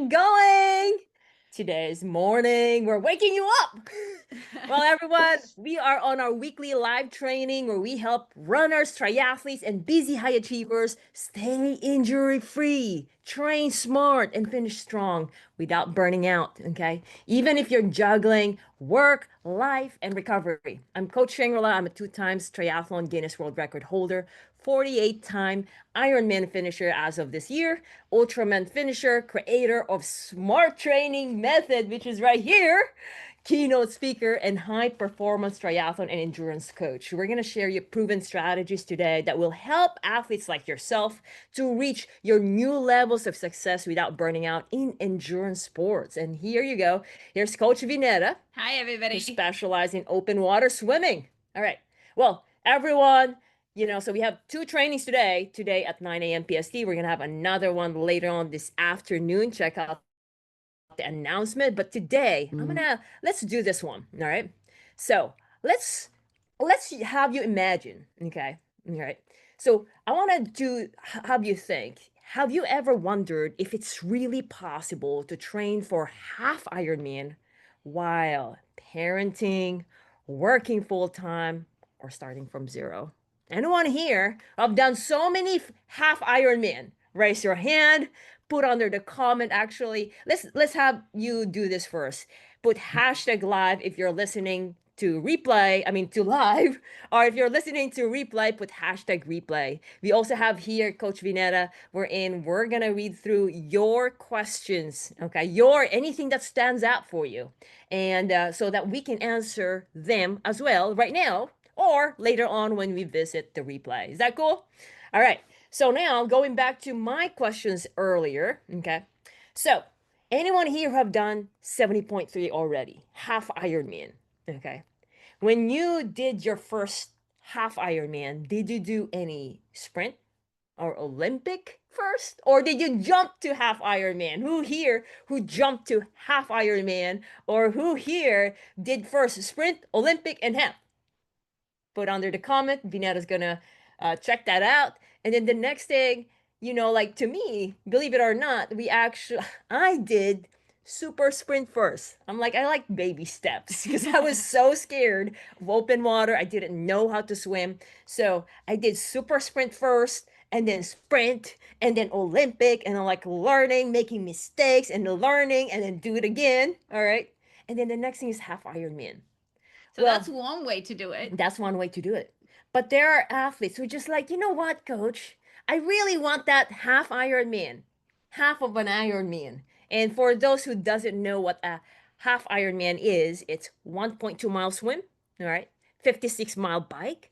going? Today's morning, we're waking you up. Well, everyone, we are on our weekly live training where we help runners, triathletes, and busy high achievers stay injury free, train smart, and finish strong without burning out. Okay. Even if you're juggling work, life, and recovery. I'm Coach Shangri-La. I'm a 2 times triathlon Guinness World Record holder, 48-time Ironman finisher as of this year, Ultraman finisher, creator of Smart Training Method, which is right here, keynote speaker, and high performance triathlon and endurance coach. We're going to share your proven strategies today that will help athletes like yourself to reach your new levels of success without burning out in endurance sports. And here you go. Here's Coach Vineta. Hi, everybody. Who specialize in open water swimming. All right. Well, everyone, so we have 2 trainings today at 9 a.m. PST. We're going to have another one later on this afternoon. Check out the announcement. But today, let's do this one. All right. So let's have you imagine. Okay. All right. So I want to have you think. Have you ever wondered if it's really possible to train for half Ironman while parenting, working full time, or starting from zero? Anyone here? I've done so many half Ironman. Raise your hand. Put under the comment. Actually, let's have you do this first. Put hashtag live if you're listening to replay. I mean to live, or if you're listening to replay, put hashtag replay. We also have here Coach Vineta. We're gonna read through your questions. Okay, your anything that stands out for you, and so that we can answer them as well right now or later on when we visit the replay. Is that cool? All right. So now going back to my questions earlier, okay? So anyone here have done 70.3 already? Half Ironman, okay? When you did your first half Ironman, did you do any sprint or Olympic first? Or did you jump to half Ironman? Who here who jumped to half Ironman? Or who here did first sprint, Olympic, and half? Put under the comment. Vineta's gonna check that out. And then the next thing, like to me, believe it or not, I did super sprint first. I like baby steps because I was so scared of open water. I didn't know how to swim. So I did super sprint first and then sprint and then Olympic and I'm like learning, making mistakes and learning and then do it again. All right. And then the next thing is half Ironman. So well, that's one way to do it. That's one way to do it. But there are athletes who are just like, you know what, coach? I really want that half Ironman, half of an Ironman. And for those who doesn't know what a half Ironman is, it's 1.2 mile swim, all right, 56-mile bike,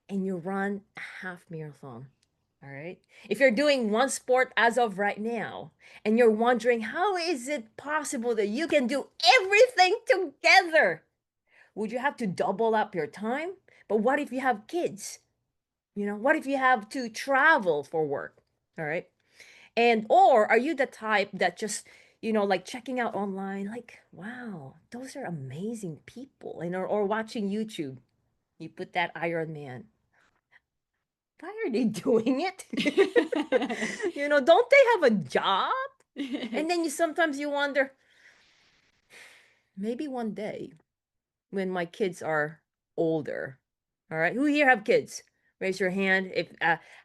and you run a half marathon. All right. If you're doing one sport as of right now, and you're wondering how is it possible that you can do everything together? Would you have to double up your time? But what if you have kids? What if you have to travel for work? All right. And or are you the type that just, like checking out online, like, wow, those are amazing people, or watching YouTube. You put that Iron Man. Why are they doing it? Don't they have a job? And then sometimes you wonder, maybe one day when my kids are older. All right. Who here have kids? Raise your hand. If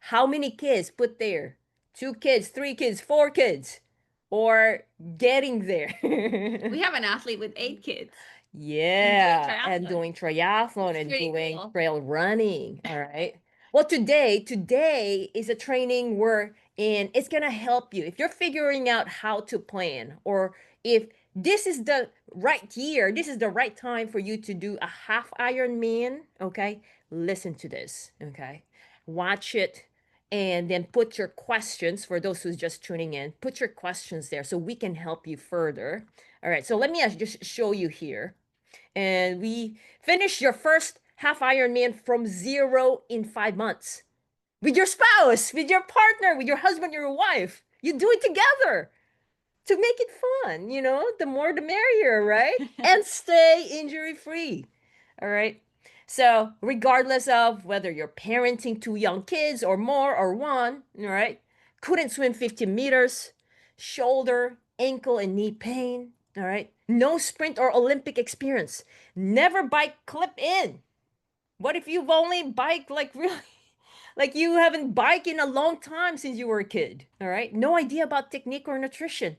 how many kids? Put there. 2 kids, 3 kids, 4 kids. Or getting there. We have an athlete with 8 kids. Yeah. And doing triathlon and doing cool. Trail running. All right. Well, today is a training where it's gonna help you if you're figuring out how to plan, or if this is the right year, this is the right time for you to do a half Ironman. Okay, listen to this. Okay, watch it, and then put your questions. For those who's just tuning in, put your questions there so we can help you further. All right, so let me just show you here. And we finished your first half Ironman from zero in 5 months with your spouse, with your partner, with your husband, your wife. You do it together to make it fun, the more the merrier, right? And stay injury free. All right. So, regardless of whether you're parenting 2 young kids or more or one, all right, couldn't swim 50 meters, shoulder, ankle and knee pain. All right. No sprint or Olympic experience. Never bike clip in. What if you've only biked like really, like you haven't biked in a long time since you were a kid? All right. No idea about technique or nutrition.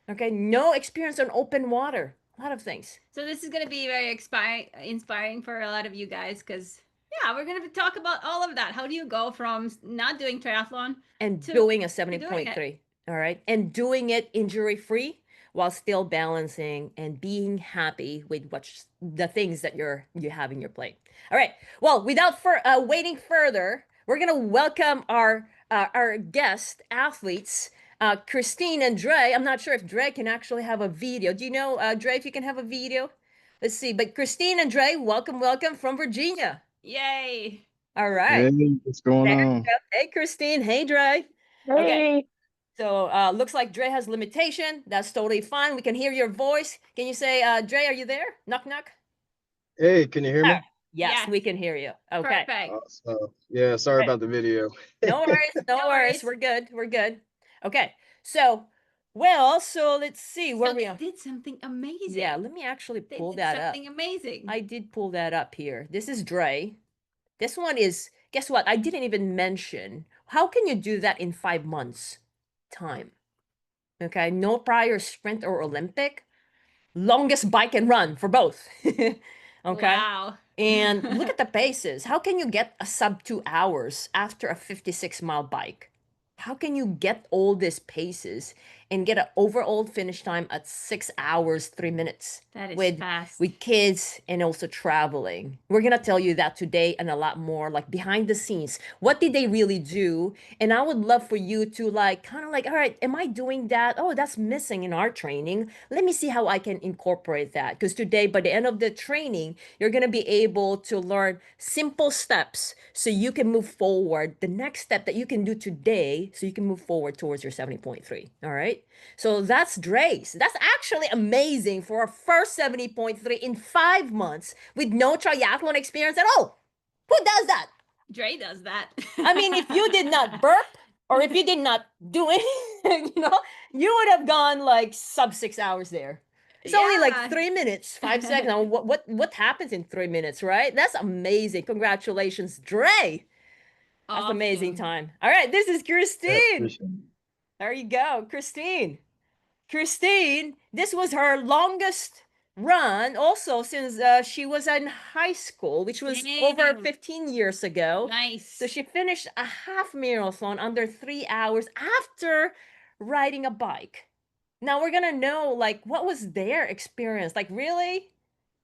Okay. No experience on open water. A lot of things. So this is going to be very inspiring for a lot of you guys because yeah, we're going to talk about all of that. How do you go from not doing triathlon And to doing a doing it? 70.3. All right. And doing it injury free while still balancing and being happy with the things that you have in your plate. All right. Well, without waiting further, we're gonna welcome our guest athletes, Christine and Dre. I'm not sure if Dre can actually have a video. Do you know, Dre, if you can have a video? Let's see. But Christine and Dre, welcome from Virginia. Yay! All right. Hey, what's going There you on? go. Hey, Christine. Hey, Dre. Okay. Hey, So looks like Dre has limitation. That's totally fine. We can hear your voice. Can you say, Dre, are you there? Knock, knock. Hey, can you hear me? Yes, Yes. we can hear you. Okay. Perfect. Yeah, sorry Okay. about the video. No worries. No No worries. worries. We're good. We're good. Okay. So, well, so let's see where So we they are. did something amazing. Yeah, let me actually They pull did that up. something amazing. I did pull that up here. This is Dre. This one is, guess what? I didn't even mention. How can you do that in 5 months time? Okay. No prior sprint or Olympic. Longest bike and run for both. Okay. Wow. And look at the paces. How can you get a sub 2 hours after a 56-mile bike? How can you get all these paces and get an overall finish time at 6 hours, 3 minutes That is with fast. kids and also traveling? We're gonna tell you that today and a lot more, like behind the scenes. What did they really do? And I would love for you to like kind of like, all right, am I doing that? Oh, that's missing in our training. Let me see how I can incorporate that. Because today, by the end of the training, you're gonna be able to learn simple steps so you can move forward. The next step that you can do today so you can move forward towards your 70.3. All right. So that's Dre's. That's actually amazing for a first 70.3 in 5 months with no triathlon experience at all. Who does that? Dre does that. I mean, if you did not burp or if you did not do anything, you would have gone like sub 6 hours there. It's only like 3 minutes, 5 seconds. Now, what happens in 3 minutes, right? That's amazing. Congratulations, Dre. That's amazing Awesome. time. All right, this is Yeah, Christine. appreciate it. There you go, Christine. Christine, this was her longest run also since she was in high school, which was over Dang. 15 years ago. Nice. So she finished a half marathon under 3 hours after riding a bike. Now we're gonna know like what was their experience? Like really?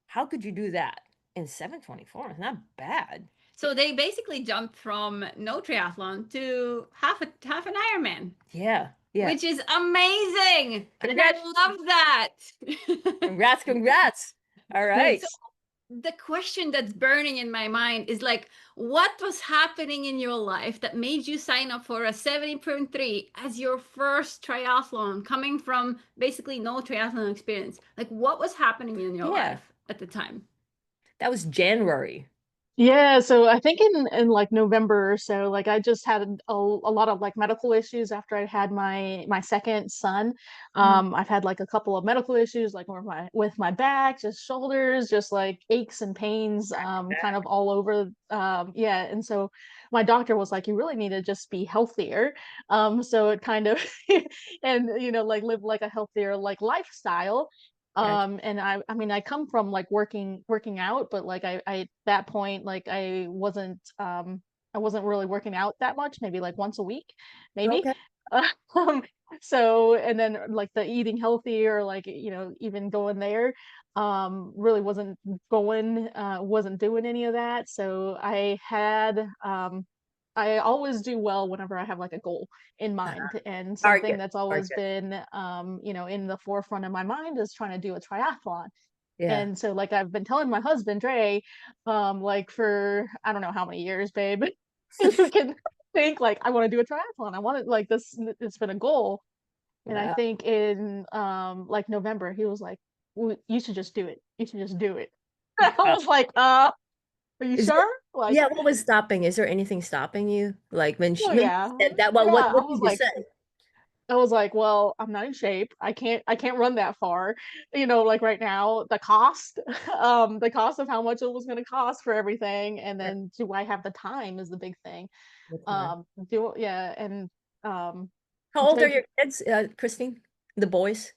How could you do that in 7:24? It's not bad. So they basically jumped from no triathlon to half an Ironman. Yeah. Yeah. Which is amazing. And Congrats. I love that. Congrats. All right. So the question that's burning in my mind is like, what was happening in your life that made you sign up for a 70.3 as your first triathlon coming from basically no triathlon experience? Like what was happening in your life at the time? That was January. yeah, so I think in like November or so, like I just had a lot of like medical issues after I had my second son. I've had like a couple of medical issues like with my back, just shoulders, just like aches and pains kind of all over. Yeah, and so my doctor was like, you really need to just be healthier. So it kind of and like live like a healthier like lifestyle. Gotcha. And I mean I come from like working out, but like I at that point like I wasn't really working out that much, maybe like once a week, maybe. Okay. um so and then like the eating healthy or like even going there really wasn't doing any of that. So I always do well whenever I have like a goal in mind, and something Target. that's always Target. been in the forefront of my mind is trying to do a triathlon. Yeah. And so like I've been telling my husband Dre like for I don't know how many years, babe. You can think like I want to do a triathlon. I want it like this, it's been a goal. And I Wow. think in like November he was like, well, you should just do it. You should just do it. I Wow. was like, are you Is there, sure? Like, yeah, what was stopping? Is there anything stopping you? Like when oh when you yeah. said that, Yeah, well, I what was did you like, say? I was like, well, I'm not in shape. I can't run that far. Like right now, the cost, the cost of how much it was going to cost for everything, and Sure. then do I have the time is the big thing. The time. Do yeah, and um, How old are Drake, your kids, Christine? The boys?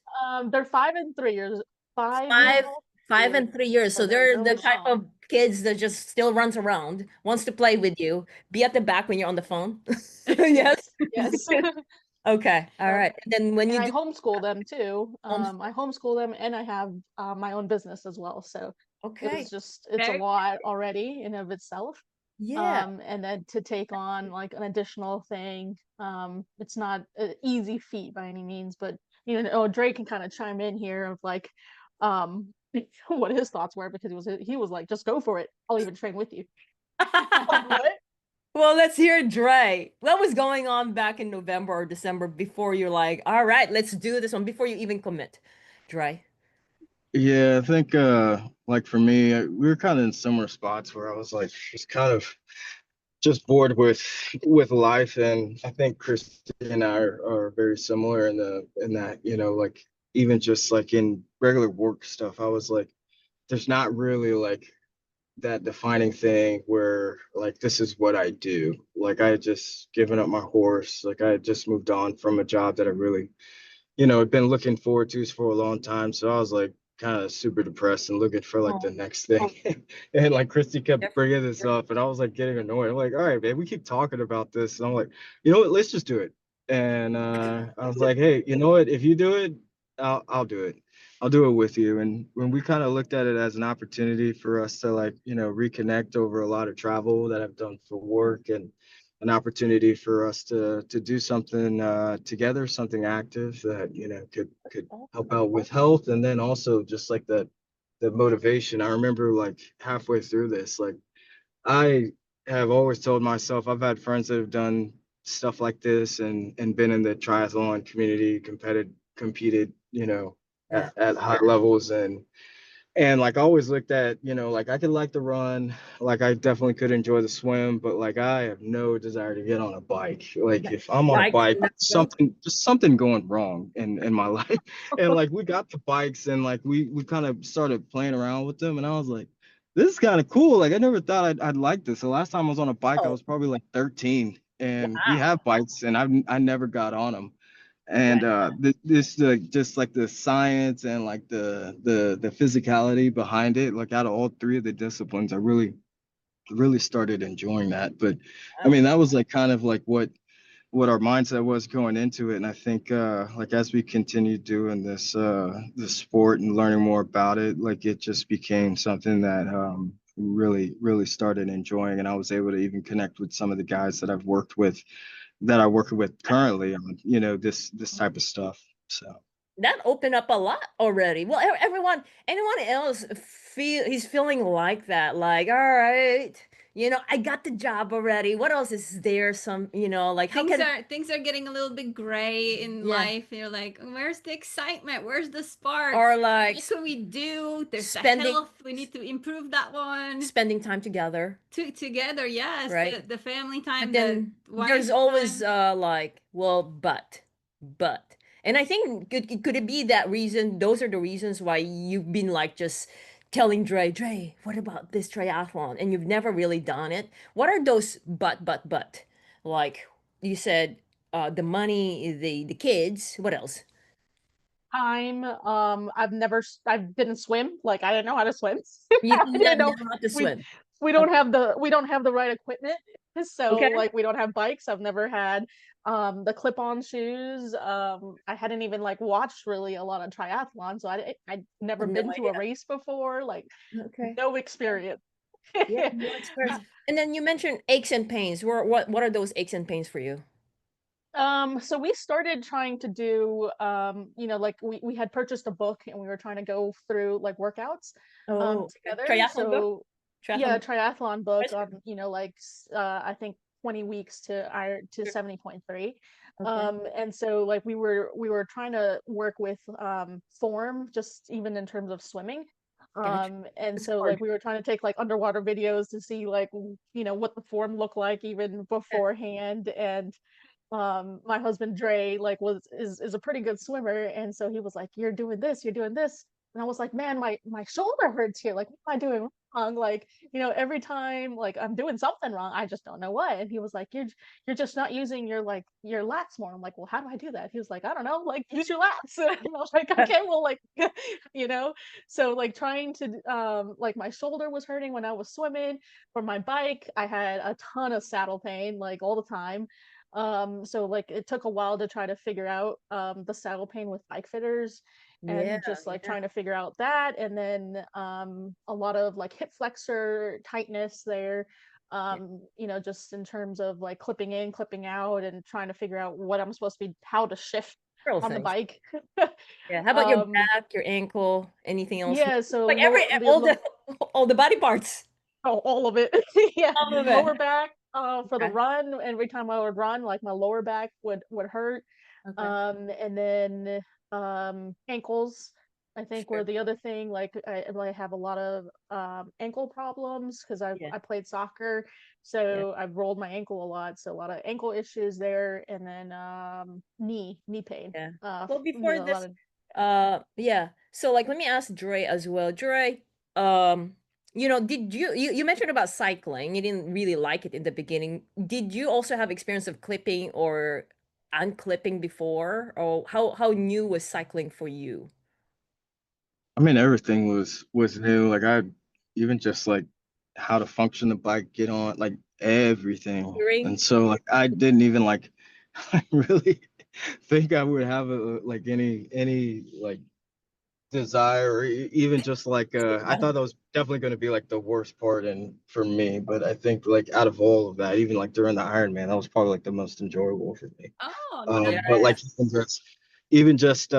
they're 5 and 3 years, 5 years Five, old, 5 and 3 years. so So they're they're the really type small. of kids that just still runs around, wants to play with you, be at the back when you're on the phone. Yes. Yes, yes. Okay. All Yep. right. And then when And you I do homeschool them too. I homeschool. homeschool them, and I have my own business as well. So Okay. it's a Very lot already in of itself. Yeah. And then to take on like an additional thing, it's not an easy feat by any means, but Drake can kind of chime in here of like, um, what his thoughts were, because he was like, just go for it. I'll even train with you. Like, what? Well, let's hear Dre. What was going on back in November or December before you're like, all right, let's do this one before you even commit? Dre. Yeah, I think like for me, we were kind of in similar spots where I was like just kind of just bored with life, and I think Christy and I are very similar in that, like even just like in regular work stuff, I was like, there's not really like that defining thing where like this is what I do. Like I had just given up my horse, like I had just moved on from a job that I really had been looking forward to for a long time. So I was like kind of super depressed and looking for like Oh, the next thing. And like Christy kept different. bringing this up, and I was like getting annoyed. I'm like, all right, man, we keep talking about this. And I'm like, you know what? Let's just do it. And I was like, hey, you know what? If you do it, I'll do it. I'll do it with you. And when we kind of looked at it as an opportunity for us to like, reconnect over a lot of travel that I've done for work, and an opportunity for us to do something together, something active that could help out with health, and then also just like the motivation. I remember like halfway through this, like I have always told myself, I've had friends that have done stuff like this and been in the triathlon community, competed, Yeah. at high levels, and like I always looked at, like I could like to run, like I definitely could enjoy the swim, but like I have no desire to get on a bike. Like Yeah. if I'm on a Bikes bike, and that go. something just something going wrong in my life. And like we got the bikes, and like we kind of started playing around with them, and I was like, this is kind of cool. Like I never thought I'd like this. The last time I was on a bike, I Oh, was probably like 13, and we wow. have bikes, and I never got on them. Wow. And this just like the science and like the physicality behind it, like out of all three of the disciplines, I really started enjoying that. But I Wow. mean, that was like kind of like what our mindset was going into it. And I think like as we continued doing this sport and learning more about it, like it just became something that really started enjoying. And I was able to even connect with some of the guys that I work with currently on, this type of stuff. So That opened up a lot already. Well, everyone, anyone else he's feeling like that, like, all right, I got the job already. What else is there? Some, like how things can are things are getting a little bit gray in yeah, life. You're like, where's the excitement? Where's the spark? or like What can we do? There's the spending health. We need to improve that one. spending time together, Together, yes, right? the family But time, the then there's wife always time. like, well, but. And I think could it be that reason? Those are the reasons why you've been like just telling Dre, what about this triathlon? And you've never really done it. What are those but? Like you said, the money, the kids. What else? I've didn't swim. Like I didn't know how to swim. You I did not didn't know know how to we swim. we don't Okay. have the right equipment. So Okay. like we don't have bikes. I've never had the clip-on shoes. I hadn't even like watched really a lot of triathlon, so I'd never No been to a idea. race before. Like Okay. no experience. Yeah, no experience. And then you mentioned aches and pains. What are those aches and pains for you? So we started trying to do, like we had purchased a book, and we were trying to go through like workouts, Oh, okay. together. Triathlon book? So Triathlon yeah, book? triathlon book That's on, good. like I think 20 weeks to 70.3. Okay. And so like we were trying to work with form, just even in terms of swimming. Gotcha. And It's so like hard. we were trying to take like underwater videos to see like what the form looked like even Yeah. beforehand. And my husband Dre like is a pretty good swimmer, and so he was like, you're doing this, you're doing this. And I was like, man, my shoulder hurts here, like what am I doing wrong? Like, every time like I'm doing something wrong, I just don't know what. And he was like, you're just not using your like your lats more. I'm like, well, how do I do that? He was like, I don't know, like use your lats. And I was like, okay, well, like you know so like trying to like my shoulder was hurting when I was swimming. For my bike, I had a ton of saddle pain like all the time. So like it took a while to try to figure out the saddle pain with bike fitters, Yeah, and just like yeah, trying to figure out that. And then a lot of like hip flexor tightness there, yeah. just in terms of like clipping in, clipping out, and trying to figure out what I'm supposed to be, how to shift Real on the things. bike. Yeah. How about your um back, your ankle, anything else? yeah, so Like every all the body parts. all of it. Yeah, All of it. lower back, for the Okay. run, every time I would run, like my lower back would hurt. Okay. And then ankles, I think, were Sure. the other thing. Like I have a lot of ankle problems because Yeah. I played soccer, Yeah. so I've rolled my ankle a lot, so a lot of ankle issues there. And then knee pain, Yeah. Well, before a lot this, of. yeah. So like, let me ask Dre as well. Dre, um, did you mentioned about cycling? You didn't really like it in the beginning. Did you also have experience of clipping or unclipping before, or how new was cycling for you? I mean, everything was new. Like I even just like how to function the bike, get on, like everything. Hearing? And so like I didn't even like I really think I would have like any like desire or even just like I Yeah. thought that was definitely going to be like the worst part and for me, but I think like out of all of that, even like during the Ironman, that was probably like the most enjoyable for me. Oh, Yeah. But nice. like even just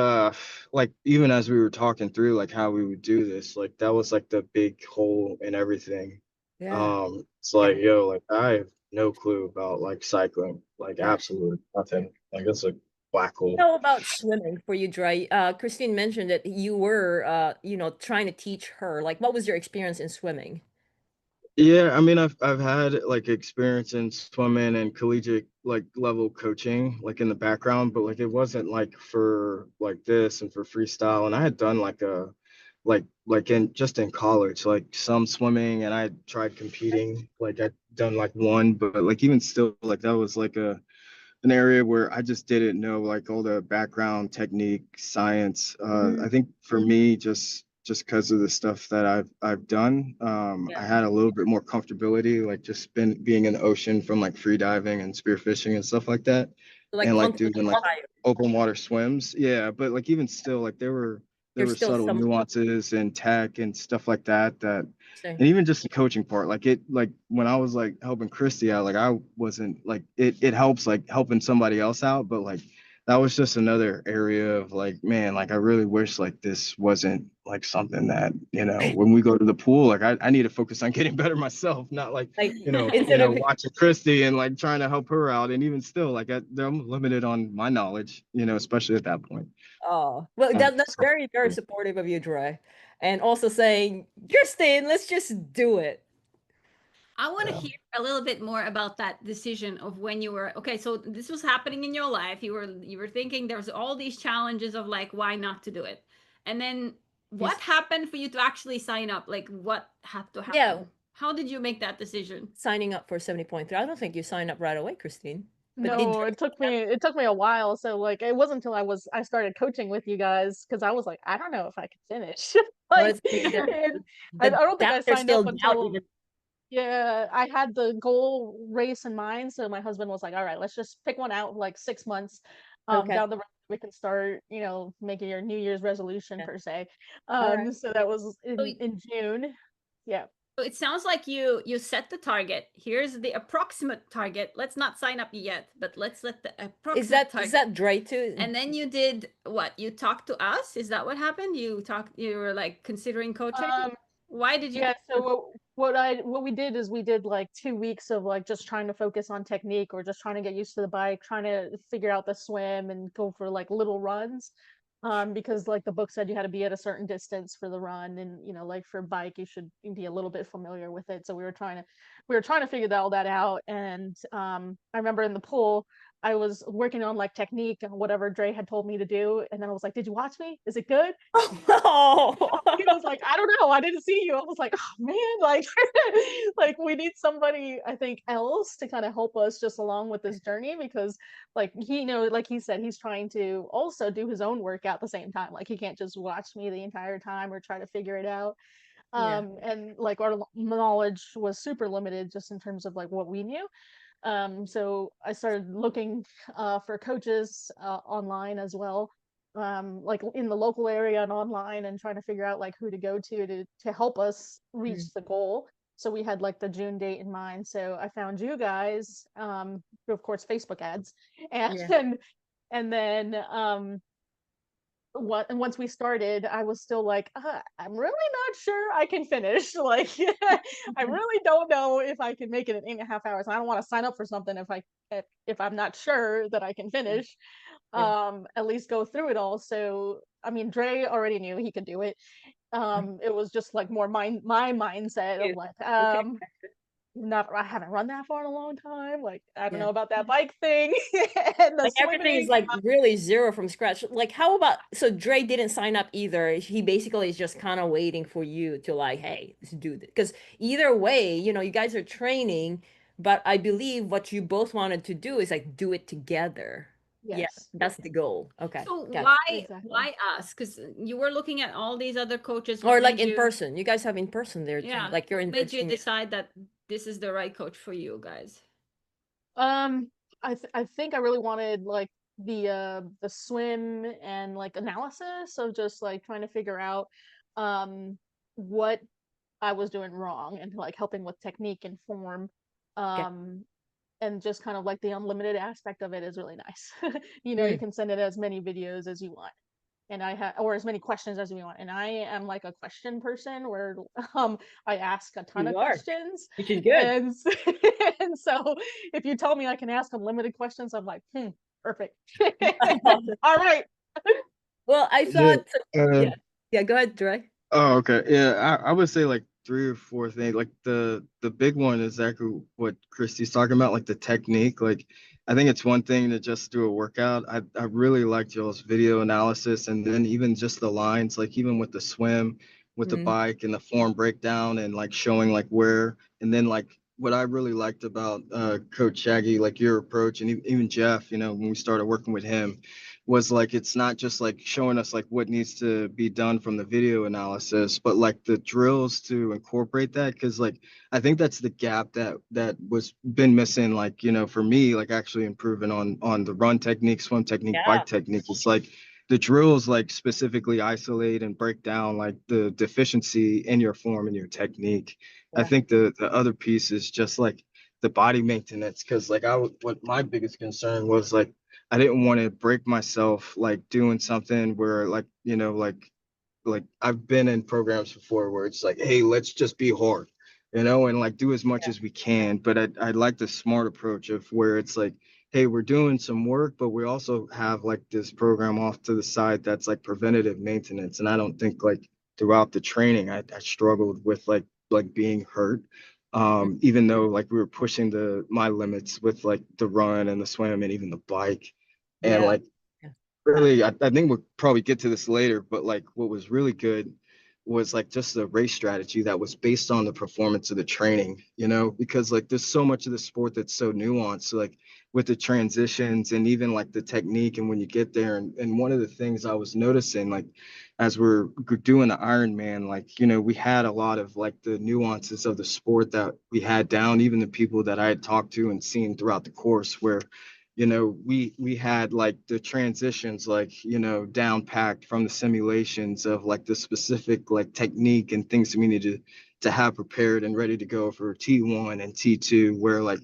like even as we were talking through like how we would do this, like that was like the big hole in everything. Yeah. It's like Yeah. yo, like I have no clue about like cycling, like Yeah. absolutely nothing. Like it's a black hole. How about swimming for you, Dre? Christine mentioned that you were, trying to teach her. Like, what was your experience in swimming? Yeah, I mean, I've had like experience in swimming and collegiate like level coaching, like in the background, but like it wasn't like for like this and for freestyle. And I had done like a like in just in college, like some swimming, and I had tried competing. Like I'd done like one, but like even still, like that was like an area where I just didn't know like all the background technique, science. Mhm. I think for me, just because of the stuff that I've done, I Yeah. had a little bit more comfortability, like just been being in the ocean from like free diving and spearfishing and stuff like that, Like and like constantly doing like tired. open water swims. Yeah, but like even still, like there You're were still subtle some. nuances and tech and stuff like that So, and even just the coaching part, like it like when I was like helping Christy out, like I wasn't like it helps like helping somebody else out, but like that was just another area of like, man, like I really wish like this wasn't like something that, when we go to the pool, like I need to focus on getting better myself, not like, like instead of watching Christy and like trying to help her out. And even still, like I'm limited on my knowledge, especially at that point. oh well, that's So, very, very supportive of you, Dre. And also saying, Justin, let's just do it. I want to yeah. hear a little bit more about that decision of when you were okay. So this was happening in your life. You were thinking there's all these challenges of like why not to do it, and then what Yes. happened for you to actually sign up? Like what had to Yeah, happen? How did you make that decision? signing up for 70.3. I don't think you signed up right away, Christine. But did No, Dre sign up? it took me a while. So like it wasn't until I started coaching with you guys, because I was like, I don't know if I can finish. Well, Like, it's maybe and I the don't think I doubters signed up still doubt until. even. Yeah, I had the goal race in mind. So my husband was like, all right, let's just pick one out like 6 months Okay. down the road. We can start, making your New Year's resolution Yeah. per se. All right. So that was So in June. Yeah. So it sounds like you set the target. Here's the approximate target. Let's not sign up yet, but let's let the Is approximate that is target. that Dre too? And then you did what? You talked to us? Is that what happened? You were like considering coaching? Um, Why did you Yeah, so what we did is we did like 2 weeks of like just trying to focus on technique, or just trying to get used to the bike, trying to figure out the swim and go for like little runs. Because like the book said you had to be at a certain distance for the run, and like for bike you should be a little bit familiar with it. So we were trying to figure all that out. And I remember in the pool I was working on like technique and whatever Dre had told me to do, and then I was like, "Did you watch me? Is it good?" Oh, He was like, "I don't know. I didn't see you." I was like, "Oh man, like, like we need somebody, I think, else to kind of help us just along with this journey because, like, like he said, he's trying to also do his own work at the same time. Like, he can't just watch me the entire time or try to figure it out. yeah. And like our knowledge was super limited just in terms of like what we knew. So I started looking for coaches online as well, like in the local area and online, and trying to figure out like who to go to help us Mm. reach the goal. So we had like the June date in mind. So I found you guys, through, of course, Facebook ads, and Yeah. and then and once we started, I was still like, I'm really not sure I can finish. Like, I really don't know if I can make it in 8.5 hours. And I don't want to sign up for something if I'm not sure that I can Yeah. finish. Yeah. At least go through it all. So, I mean, Dre already knew he could do it. It was just like more my mindset of Yeah. like, Okay. not I haven't run that far in a long time. Like, I don't Yeah. know about that bike thing and the Like everything is swimming. like really zero from scratch. Like how about so Dre didn't sign up either. He basically is just kind of waiting for you to like, hey, let's do this. Because either way, you guys are training, but I believe what you both wanted to do is like do it together. Yeah, Yes, that's the goal. Okay, So gotcha. exactly. why us? Because you were looking at all these other coaches. What Or like made in you, person. You guys have in person there too. yeah, Like you're what in made you Virginia. decide that this is the right coach for you guys? Um, I think I really wanted like the swim and like analysis of just like trying to figure out um what I was doing wrong and like helping with technique and form. Okay. Um, and just kind of like the unlimited aspect of it is really nice. You Mm, can send it as many videos as you want. And I have, or as many questions as we want. And I am like a question person where um I ask a ton of you are, questions, which is good. and and so if you tell me I can ask unlimited questions, I'm like, perfect. All right. Well, I Yeah. thought, yeah, yeah, go ahead, Dre. Oh, okay. Yeah, I would say like three or four things. Like the big one is exactly what Christy's talking about, like the technique. Like I think it's one thing to just do a workout. I really liked y'all's video analysis and then even just the lines, like even with the swim, with the Mhm. bike and the form breakdown and like showing like where and then like what I really liked about Coach Shaggy, like your approach and even Jeff, when we started working with him was like it's not just like showing us like what needs to be done from the video analysis but like the drills to incorporate that because like I think that's the gap that was been missing like for me like actually improving on the run technique, swim technique, Yeah. bike technique. It's like the drills like specifically isolate and break down like the deficiency in your form and your technique. I Yeah. think the other piece is just like the body maintenance because like what my biggest concern was like I didn't want to break myself like doing something where like I've been in programs before where it's like, hey, let's just be hard, and like do as much as we can. But I like the smart approach of where it's like, hey, we're doing some work, but we also have like this program off to the side that's like preventative maintenance. And I don't think like throughout the training I struggled with like being hurt. Even though like we were pushing my limits with like the run and the swim and even the bike. And Yeah. like really, I think we'll probably get to this later, but like what was really good was like just the race strategy that was based on the performance of the training, because like there's so much of the sport that's so nuanced, so, like with the transitions and even like the technique and when you get there. And one of the things I was noticing, like as we're doing the Ironman, like, we had a lot of like the nuances of the sport that we had down, even the people that I had talked to and seen throughout the course where we had like the transitions like down packed from the simulations of like the specific like technique and things we needed to have prepared and ready to go for T1 and T2 where like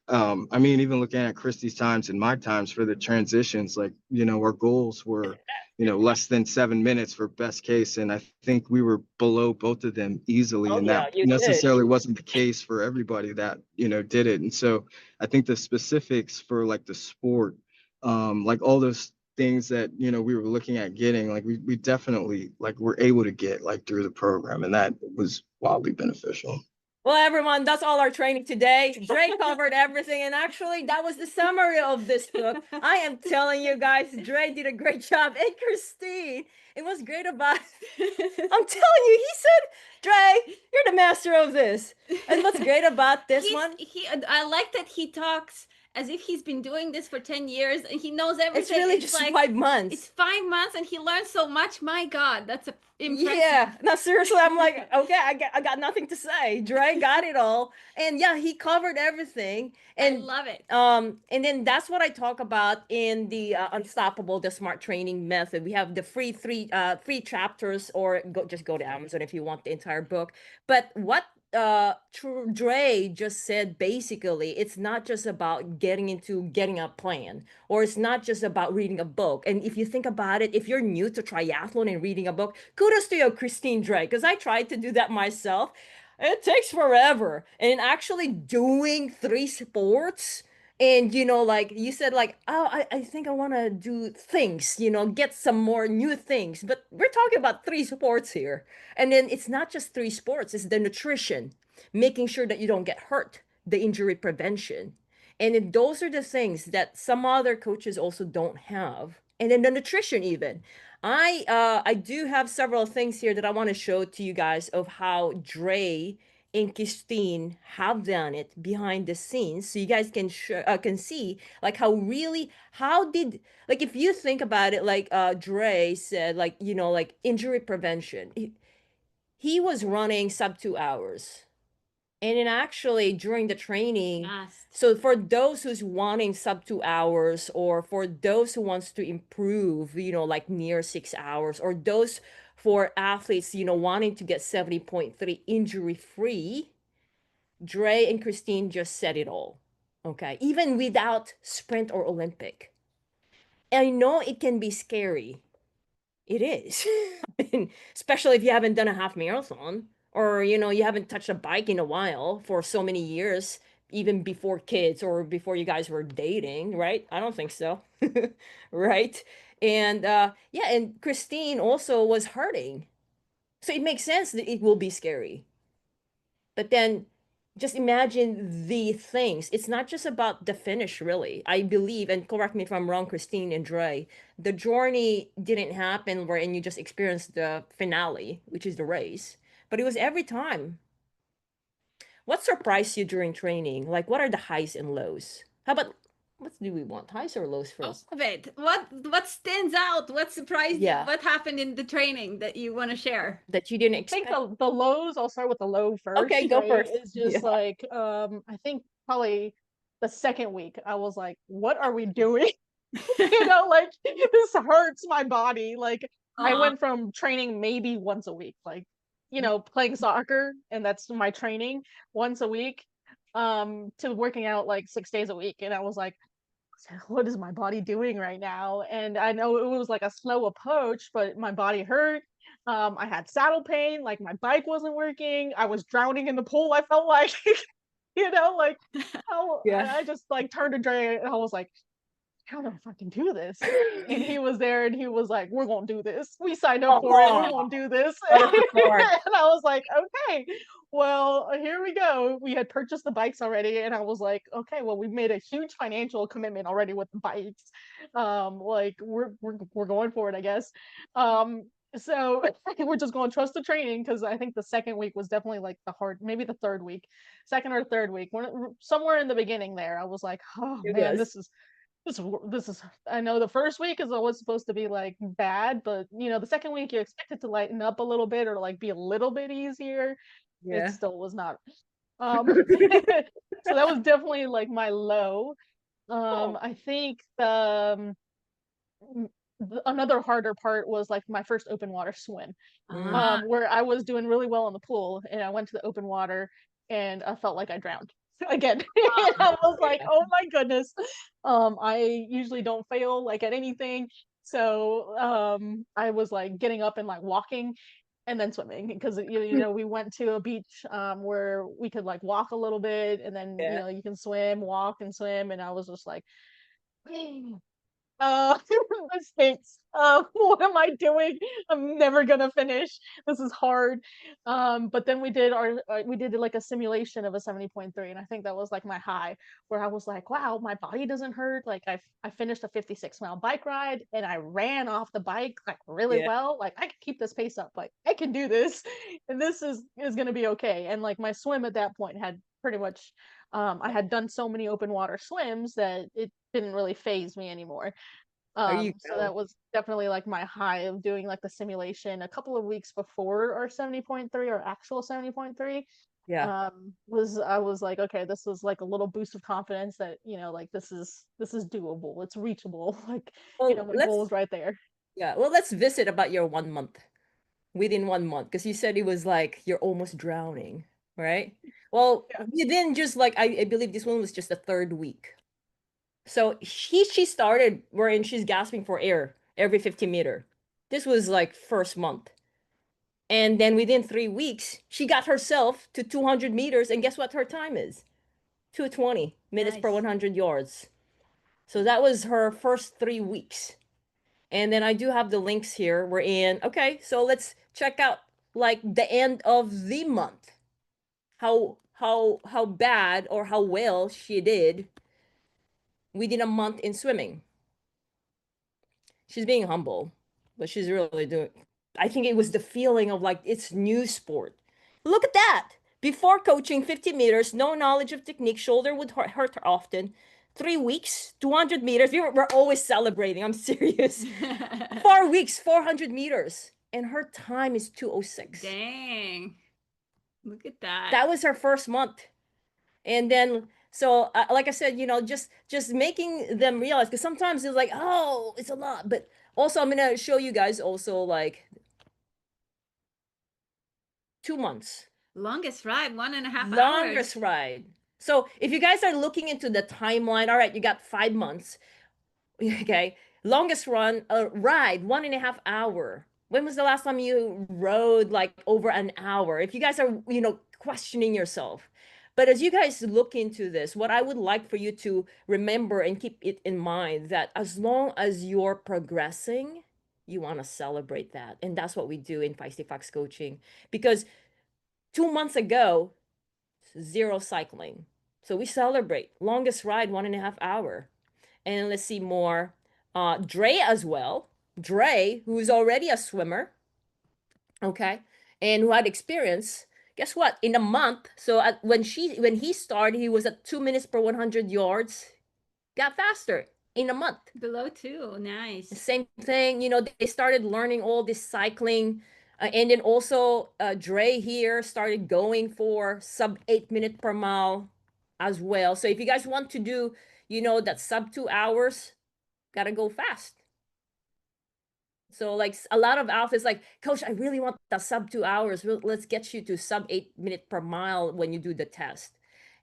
I mean even looking at Christy's times and my times for the transitions, like our goals were less than 7 minutes for best case, and I think we were below both of them easily, Oh and yeah, that you did. necessarily wasn't the case for everybody that did it. And so I think the specifics for like the sport, like all those things that we were looking at getting, like we definitely like were able to get like through the program, and that was wildly beneficial. Well, everyone, that's all our training today. Dre covered everything. And actually, that was the summary of this book. I am telling you guys, Dre did a great job. And Christine, it was great about I'm telling you, he said, Dre, you're the master of this. And what's great about this one? I like that he talks as if he's been doing this for 10 years and he knows everything. It's really just like 5 months. It's 5 months and he learned so much. My God, that's impressive. Yeah. No, seriously, I'm like, okay, I got nothing to say. Dre got it all. And yeah, he covered everything. And I love it. And then that's what I talk about in the Unstoppable, the Smart Training Method. We have the free three chapters, or just go to Amazon if you want the entire book. But what Dre just said, basically, it's not just about getting a plan, or it's not just about reading a book. And if you think about it, if you're new to triathlon and reading a book, kudos to you, Christine Dre, because I tried to do that myself. It takes forever. And actually doing 3 sports, and like you said, like, oh, I think I want to do things, get some more new things. But we're talking about 3 sports here. And then it's not just 3 sports, it's the nutrition, making sure that you don't get hurt, the injury prevention. And then those are the things that some other coaches also don't have. And then the nutrition even. I do have several things here that I want to show to you guys of how Dre and Christine have done it behind the scenes, so you guys can see like how did, like, if you think about it, like Dre said, like, like injury prevention. He was running sub 2 hours. And then actually during the training, Fast. so for those who's wanting sub 2 hours, or for those who wants to improve, like near 6 hours, or those for athletes, wanting to get 70.3 injury free, Dre and Christine just said it all. Okay. Even without sprint or Olympic. I know it can be scary. It is. I mean, especially if you haven't done a half marathon, or you haven't touched a bike in a while for so many years, even before kids or before you guys were dating, right? I don't think so. Right? And yeah, and Christine also was hurting. So it makes sense that it will be scary. But then just imagine the things. It's not just about the finish, really. I believe, and correct me if I'm wrong, Christine and Dre, the journey didn't happen wherein you just experienced the finale, which is the race, but it was every time. What surprised you during training? Like, what are the highs and lows? How about, what do we want? Highs or lows first? All of it. What stands out? What surprised Yeah. you? What happened in the training that you want to share? That you didn't I think expect? the lows, I'll start with the low first. Okay, go right? first. It's just Yeah. like I think probably the second week I was like, what are we doing? Like this hurts my body. Like I went from training maybe once a week, like playing soccer, and that's my training once a week, to working out like 6 days a week. And I was like, what is my body doing right now? And I know it was like a slow approach, but my body hurt. I had saddle pain, like my bike wasn't working. I was drowning in the pool. I felt like, like Yeah. I just like turned to Dre and I was like, I don't know if I can do this. And he was there and he was like, we're going to do this. We signed up for it. We're going to do this. What a support. And I was like, okay, well, here we go. We had purchased the bikes already. And I was like, okay, well, we've made a huge financial commitment already with the bikes. Like we're going for it, I guess. So we're just going to trust the training, because I think the second week was definitely like maybe the third week, second or third week, somewhere in the beginning there. I was like, oh man, Yes. this is, I know the first week is always supposed to be like bad, but the second week you expect it to lighten up a little bit, or like be a little bit easier. It Yeah. still was not. So that was definitely like my low. I think another harder part was like my first open water swim, where I was doing really well in the pool, and I went to the open water and I felt like I drowned again. And I was like, oh my goodness. I usually don't fail like at anything. So I was like getting up and like walking and then swimming, because we went to a beach where we could like walk a little bit, and then Yeah. you can swim, walk and swim. And I was just like, this stinks. What am I doing? I'm never gonna finish. This is hard. But then we did like a simulation of a 70.3, and I think that was like my high, where I was like, wow, my body doesn't hurt. Like I finished a 56-mile bike ride, and I ran off the bike like really Yeah. well. Like I can keep this pace up. Like I can do this, and this is gonna be okay. And like my swim at that point had pretty much I had done so many open water swims that it didn't really phase me anymore. There you So go. that was definitely like my high of doing like the simulation a couple of weeks before our 70.3 or actual 70.3. Yeah. Was I was like, okay, this was like a little boost of confidence that, like this is doable, it's reachable. Like, Well, my goal is right there. let's visit about your 1 month. Within 1 month, because you said it was like you're almost drowning, right? Well, Yeah. within just like I believe this one was just the third week. So she started wherein she's gasping for air every 50 meter. This was like first month. And then within 3 weeks, she got herself to 200 meters. And guess what her time is? 220 minutes per Nice. 100 yards. So that was her first 3 weeks. And then I do have the links here. We're in. Okay, so let's check out like the end of the month. How bad or how well she did within a month in swimming. She's being humble, but she's really doing. I think it was the feeling of like it's new sport. Look at that. Before coaching 50 meters, no knowledge of technique, shoulder would hurt her often. 3 weeks, 200 meters. We're always celebrating. I'm serious. 4 weeks, 400 meters. And her time is 2:06. Dang. Look at that. That was her first month. And then, so like I said, just making them realize, because sometimes it's like, oh, it's a lot. But also, I'm going to show you guys also like 2 months. Longest ride, 1.5 Longest hours. ride. So if you guys are looking into the timeline, all right, you got 5 months. Okay. Longest ride, 1.5 hour. When was the last time you rode like over an hour? If you guys are, questioning yourself. But as you guys look into this, what I would like for you to remember and keep it in mind that as long as you're progressing, you want to celebrate that. And that's what we do in Feisty Fox coaching. Because 2 months ago, zero cycling. So we celebrate longest ride, 1.5 hour. And let's see more. Dre as well. Dre, who's already a swimmer, okay, and who had experience. Guess what? In a month, so when he started, he was at 2 minutes per 100 yards. Got faster in a month. Below 2. Nice. Same thing, they started learning all this cycling. And then also, Dre here started going for sub 8 minute per mile as well. So if you guys want to do, that sub 2 hours, gotta go fast. So like a lot of outfits like, coach, I really want the sub 2 hours. Let's get you to sub 8 minute per mile when you do the test.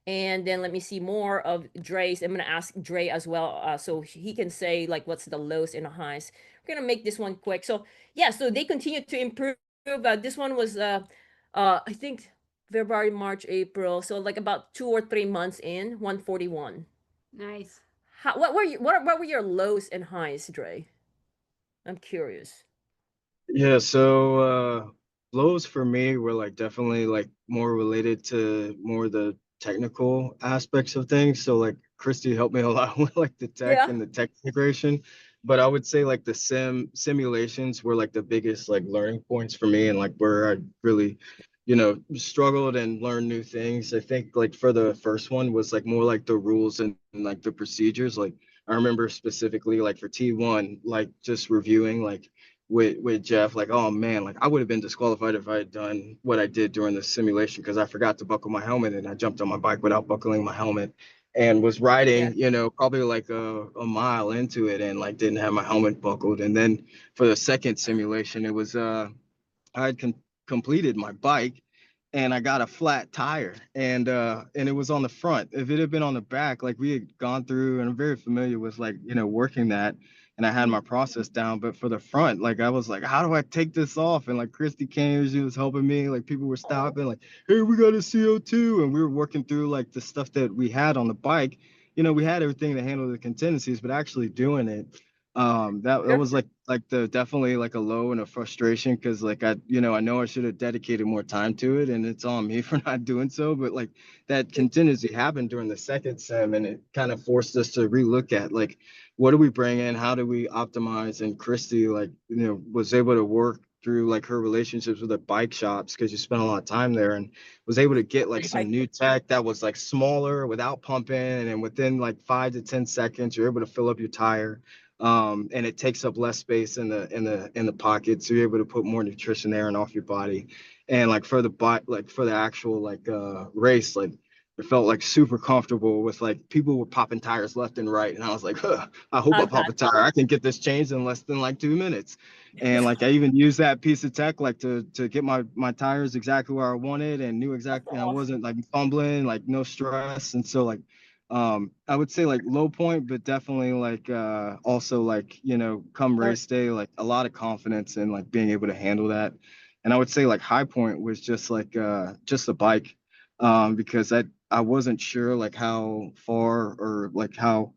And then let me see more of Dre's. I'm gonna ask Dre as well, so he can say like what's the lows and the highs. We're gonna make this one quick. So yeah, so they continue to improve. This one was I think February, March, April. So like about 2 or 3 months in, 141. Nice. What were your lows and highs, Dre? I'm curious. Yeah, so lows for me were like definitely like more related to more the technical aspects of things. So like Christy helped me a lot with like the tech Yeah. and the tech integration. But I would say like the simulations were like the biggest like learning points for me and like where I really, struggled and learned new things. I think like for the first one was like more like the rules and like the procedures. Like I remember specifically like for T1, like just reviewing like with Jeff, like, oh man, like I would have been disqualified if I had done what I did during the simulation because I forgot to buckle my helmet and I jumped on my bike without buckling my helmet and was Yeah. riding, probably like a mile into it and like didn't have my helmet buckled. And then for the second simulation, it was I had completed my bike and I got a flat tire and it was on the front. If it had been on the back, like we had gone through and I'm very familiar with like, working that and I had my process down. But for the front, like I was like, how do I take this off? And like Christy came, she was helping me, like people were stopping, like, hey, we got a CO2. And we were working through like the stuff that we had on the bike. We had everything to handle the contingencies, but actually doing it That was like the definitely like a low and a frustration, because like I know I should have dedicated more time to it, and it's on me for not doing so. But like that contingency happened during the second sim, and it kind of forced us to relook at like what do we bring in, how do we optimize. And Christy, like, was able to work through like her relationships with the bike shops, because you spent a lot of time there, and was able to get like some new tech that was like smaller without pumping, and within like 5 to 10 seconds you're able to fill up your tire. And it takes up less space in the pocket, so you're able to put more nutrition there and off your body. And like for the actual like race, like it felt like super comfortable with like people were popping tires left and right, and I was like, huh, I hope I pop a tire, I can get this changed in less than like 2 minutes. And like I even used that piece of tech like to get my tires exactly where I wanted, and knew exactly, I wasn't like fumbling, like no stress. And so like I would say like low point, but definitely like also like come race day, like a lot of confidence in like being able to handle that. And I would say like high point was just like just the bike, because I wasn't sure like how far or like how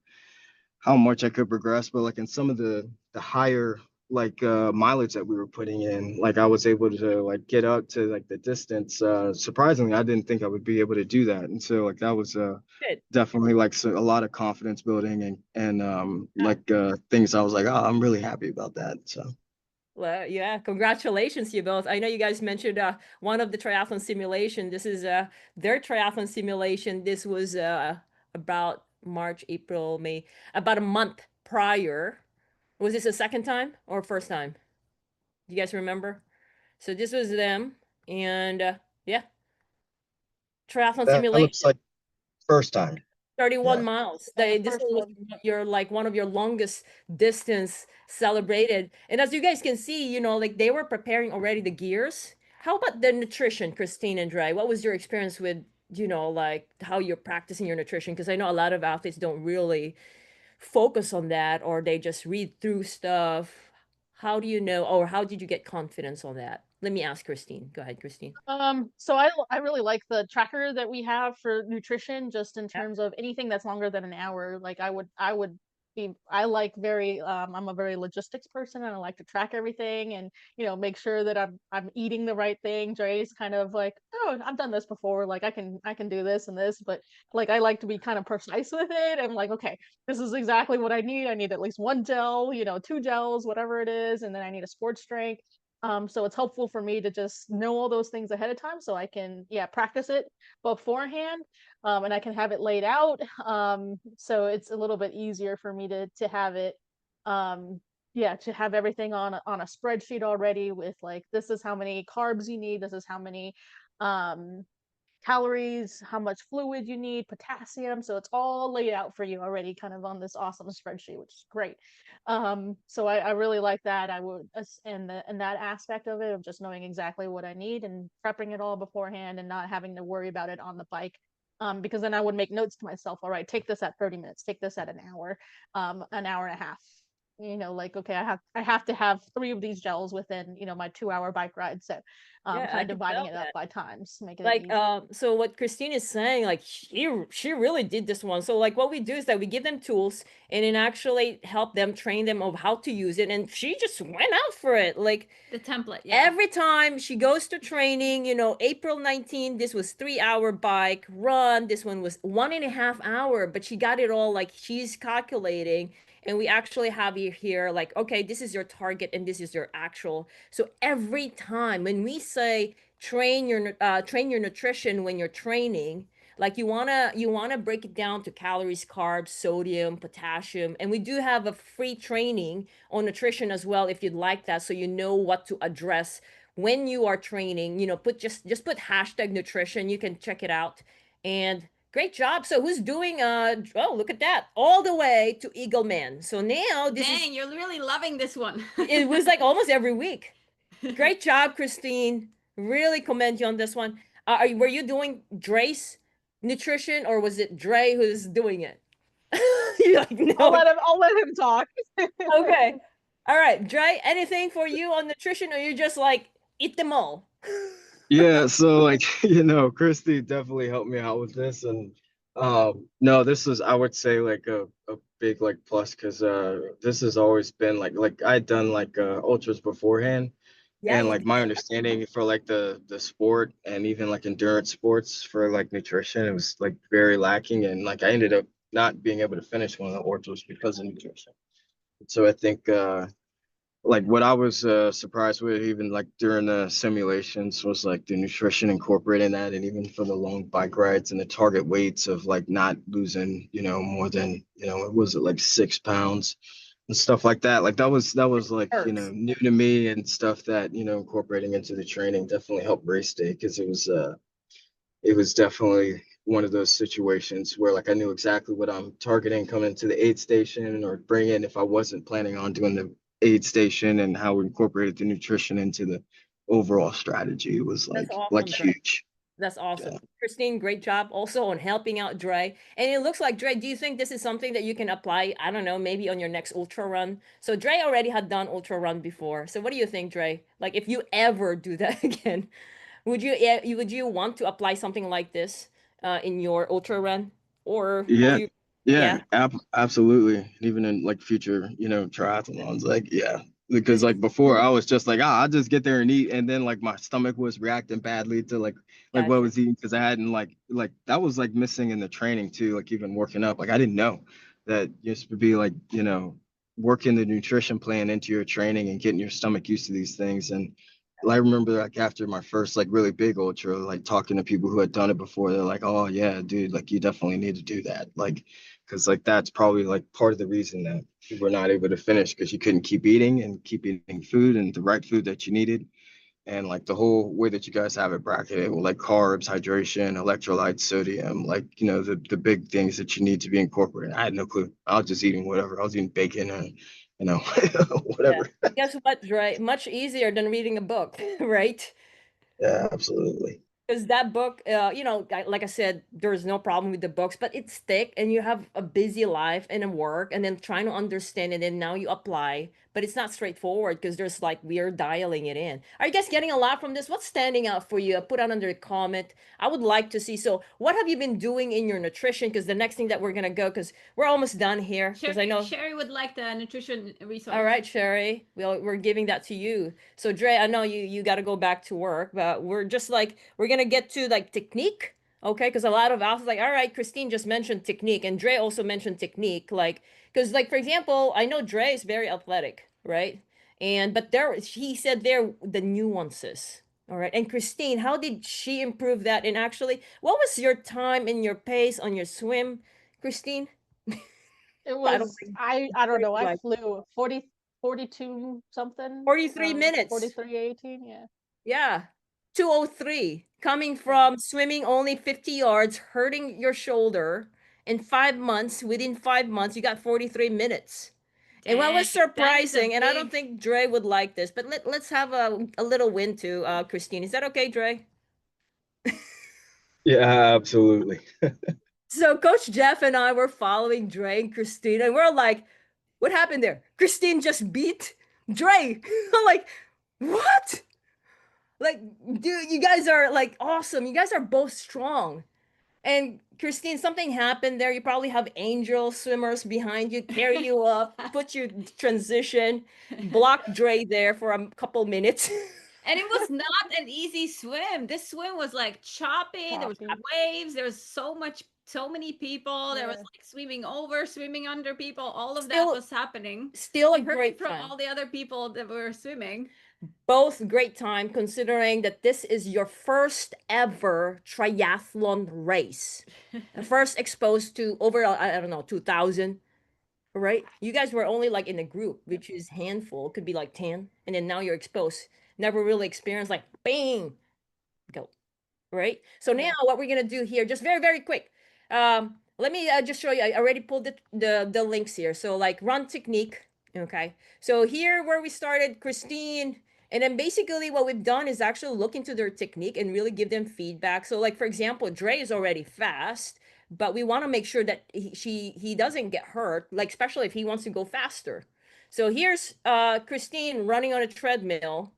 much I could progress. But like in some of the higher like mileage that we were putting in, like I was able to like get up to like the distance. Surprisingly, I didn't think I would be able to do that. And so like that was definitely like a lot of confidence building, and like things I was like, oh, I'm really happy about that. So Well, yeah, congratulations to you both. I know you guys mentioned one of the triathlon simulation. This is their triathlon simulation. This was about March, April, May, about a month prior. Was this a second time or first time? Do you guys remember? So this was them, and yeah, triathlon that looks simulation. like first time. 31 Yeah. miles. This First was one. your like one of your longest distance celebrated. And as you guys can see, like they were preparing already the gears. How about the nutrition, Christine and Dre? What was your experience with, like how you're practicing your nutrition? Because I know a lot of athletes don't really focus on that, or they just read through stuff. How do you know, or how did you get confidence on that? Let me ask Christine. Go ahead, Christine. So I really like the tracker that we have for nutrition, just in Yeah. terms of anything that's longer than an hour. Like I like very I'm a very logistics person, and I like to track everything, and make sure that I'm eating the right thing. Dre's kind of like, oh, I've done this before, like I can do this and this, but like I like to be kind of precise with it. I'm like, okay, this is exactly what I need. I need at least one gel, two gels, whatever it is, and then I need a sports drink. So it's helpful for me to just know all those things ahead of time, so I can, practice it beforehand, and I can have it laid out. So it's a little bit easier for me to have it, to have everything on a spreadsheet already, with like, this is how many carbs you need, this is how many um calories, how much fluid you need, potassium. So it's all laid out for you already, kind of on this awesome spreadsheet, which is great. So I really like that. I would, and that aspect of it, of just knowing exactly what I need and prepping it all beforehand, and not having to worry about it on the bike. Because then I would make notes to myself. All right, take this at 30 minutes, take this at an hour and a half. Like, okay, I have to have 3 of these gels within, my 2-hour bike ride. So Yeah, kind I of can dividing tell it up that. by times, making it Like easy. so what Christine is saying, like she really did this one. So like what we do is that we give them tools and then actually help them, train them of how to use it, and she just went out for it. Like The template, yeah. every time she goes to training, April 19th, this was 3-hour bike run, this one was 1.5 hour, but she got it all, like she's calculating. And we actually have you here like, okay, this is your target and this is your actual. So every time when we say train your nutrition when you're training, like you wanna break it down to calories, carbs, sodium, potassium, and we do have a free training on nutrition as well if you'd like that, so you know what to address when you are training. Put just put hashtag nutrition, you can check it out. And great job. So who's doing oh, look at that, all the way to Eagle Man. So now this is, Dang, you're really loving this one. it was like almost every week. Great job, Christine. Really commend you on this one. Were you doing Dre's nutrition, or was it Dre who's doing it? You're like, I'll no. let him. I'll let him talk. Okay. All right, Dre, anything for you on nutrition, or you just like eat them all? Yeah, so like Christy definitely helped me out with this, and No, this is I would say like a big like plus because this has always been like I'd done like ultras beforehand, Yeah, and you like my understanding for like the sport and even like endurance sports for like nutrition, it was like very lacking, and like I ended up not being able to finish one of the ultras because of nutrition. So I think like what I was surprised with even like during the simulations was like the nutrition incorporating that, and even for the long bike rides and the target weights of like not losing, more than, it was it like 6 pounds and stuff like that. Like that was like, hurts. new to me, and stuff that, incorporating into the training definitely helped race day because it was definitely one of those situations where like I knew exactly what I'm targeting coming to the aid station or bring in if I wasn't planning on doing the aid station, and how we incorporated the nutrition into the overall strategy. It was That's like awesome, Dre. huge. That's awesome. Yeah. Christine, great job also on helping out Dre. And it looks like, Dre, do you think this is something that you can apply, I don't know, maybe on your next ultra run? So Dre already had done ultra run before. So what do you think, Dre? Like if you ever do that again, would you want to apply something like this in your ultra run? Or do Yeah, you, yeah, yeah, absolutely. Even in like future, triathlons, like yeah, because because like before I was just like, I'll just get there and eat, and then like my stomach was reacting badly to like what I gotcha. was eating because I hadn't like that was like missing in the training too, like even working up. Like I didn't know that you're supposed to be like, working the nutrition plan into your training and getting your stomach used to these things. And I remember like after my first like really big ultra, like talking to people who had done it before, they're like, "Oh yeah, dude, like you definitely need to do that." Like, because like that's probably like part of the reason that we were not able to finish because you couldn't keep eating and keep eating food and the right food that you needed. And like the whole way that you guys have it bracketed with like carbs, hydration, electrolytes, sodium, like the big things that you need to be incorporated. I had no clue. I was just eating whatever. I was eating bacon and Yeah. whatever. But guess what, Dre? Much easier than reading a book, right? Yeah, absolutely. Because that book, like I said, there's no problem with the books, but it's thick and you have a busy life and a work and then trying to understand it and now you apply, but it's not straightforward because there's like we're dialing it in. Are you guys getting a lot from this? What's standing out for you? Put out under the comment. I would like to see. So, what have you been doing in your nutrition? Because the next thing that we're gonna go, because we're almost done here. Because I Sherry, know Sherry would like the nutrition all resource. right, Sherry. We're giving that to you. So Dre, I know you got to go back to work, but we're just like we're gonna get to like technique, okay? Because a lot of us like, all right, Christine just mentioned technique, and Dre also mentioned technique, like because like for example, I know Dre is very athletic, right? And but there he said there the nuances. All right. And Christine, how did she improve that? And actually, what was your time and your pace on your swim, Christine? It I don't was think I don't know, I like flew 42 something, 43 minutes. 43:18, yeah. Yeah. 203 coming from swimming only 50 yards, hurting your shoulder in 5 months. Within 5 months, you got 43 minutes. And what was Dang, that is a surprising, and I don't big. think Dre would like this, but let's have a little win too, Christine. Is that okay, Dre? Yeah, absolutely. So Coach Jeff and I were following Dre and Christine, and we're like, what happened there? Christine just beat Dre. I'm like, what? Like, dude, you guys are like awesome. You guys are both strong. And Christine, something happened there. You probably have angel swimmers behind you, carry you up, put you in transition, block Dre there for a couple minutes. And it was not an easy swim. This swim was like choppy. There was Choppy. waves. There was so many people. There was Yeah. like swimming over, swimming under people. All of that Still, was happening. still a You heard it great from time. all the other people that were swimming. Both great time considering that this is your first ever triathlon race. First exposed to over, I don't know, 2000, right? You guys were only like in a group, which is handful, could be like 10. And then now you're exposed. Never really experienced like bang, go, right? So now Yeah. what we're gonna do here, just very, very quick. Let me just show you. I already pulled the links here. So like run technique. Okay. So here where we started, Christine, and then basically what we've done is actually look into their technique and really give them feedback. So like for example, Dre is already fast, but we want to make sure that he doesn't get hurt, like especially if he wants to go faster. So here's Christine running on a treadmill,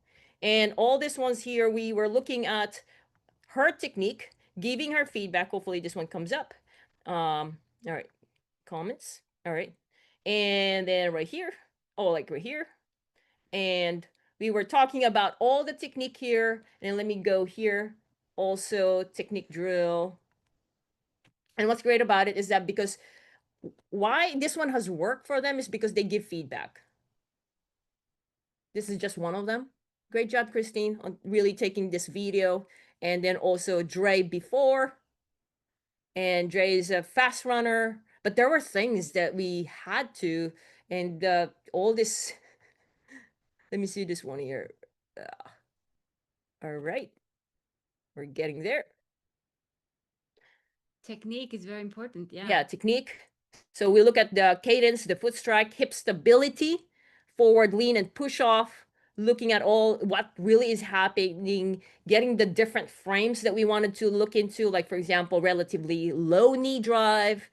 and all these ones here we were looking at her technique, giving her feedback. Hopefully, this one comes up. All right, comments. All right, and then right here, oh, like right here, and we were talking about all the technique here. And let me go here. Also, technique drill. And what's great about it is that because why this one has worked for them is because they give feedback. This is just one of them. Great job, Christine, on really taking this video. And then also Dre before. And Dre is a fast runner. But there were things that we had to, and all this, let me see this one here. All right, we're getting there. Technique is very important. Yeah. Yeah, technique. So we look at the cadence, the foot strike, hip stability, forward lean and push off, looking at all what really is happening, getting the different frames that we wanted to look into, like for example, relatively low knee drive.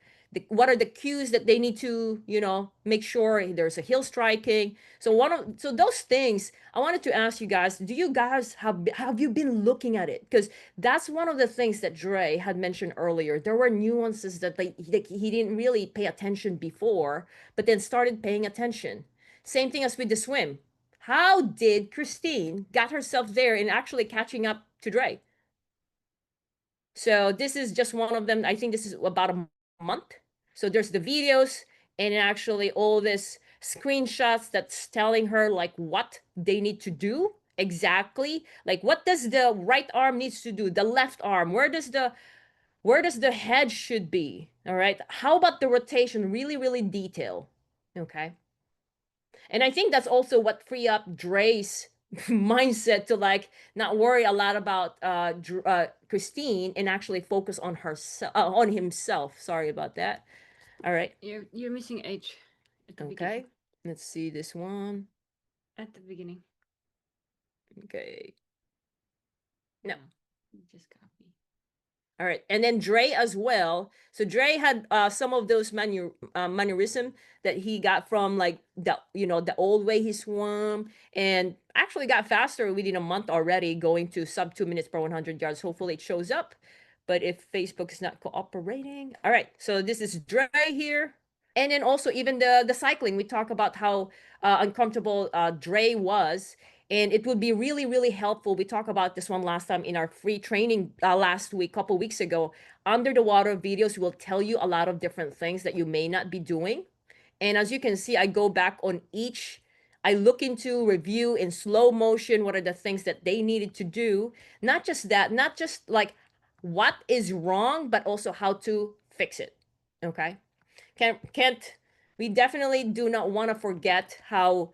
What are the cues that they need to, make sure there's a heel striking. So those things I wanted to ask you guys, do you guys have you been looking at it? Because that's one of the things that Dre had mentioned earlier. There were nuances that he didn't really pay attention before, but then started paying attention. Same thing as with the swim. How did Christine got herself there and actually catching up to Dre? So this is just one of them. I think this is about a month. So there's the videos and actually all this screenshots that's telling her like what they need to do exactly. Like what does the right arm needs to do? The left arm, where does the head should be? All right. How about the rotation? Really, really detail. Okay. And I think that's also what free up Dre's mindset to like not worry a lot about Christine and actually focus on herself on himself. Sorry about that. All right. You're missing H at the Okay. beginning. Let's see this one. At the beginning. Okay. No. Just copy. All right, and then Dre as well. So Dre had some of those mannerism that he got from like the old way he swam, and actually got faster within a month already, going to sub 2 minutes per 100 yards. Hopefully it shows up, but if Facebook is not cooperating, all right. So this is Dre here, and then also even the cycling. We talk about how uncomfortable Dre was, and it would be really really helpful. We talked about this one last time in our free training last week, couple weeks ago. Under the water videos will tell you a lot of different things that you may not be doing, and as you can see, I go back on each. I look into review in slow motion what are the things that they needed to do. Not just that, not just like what is wrong, but also how to fix it. Okay. Can't we definitely do not want to forget how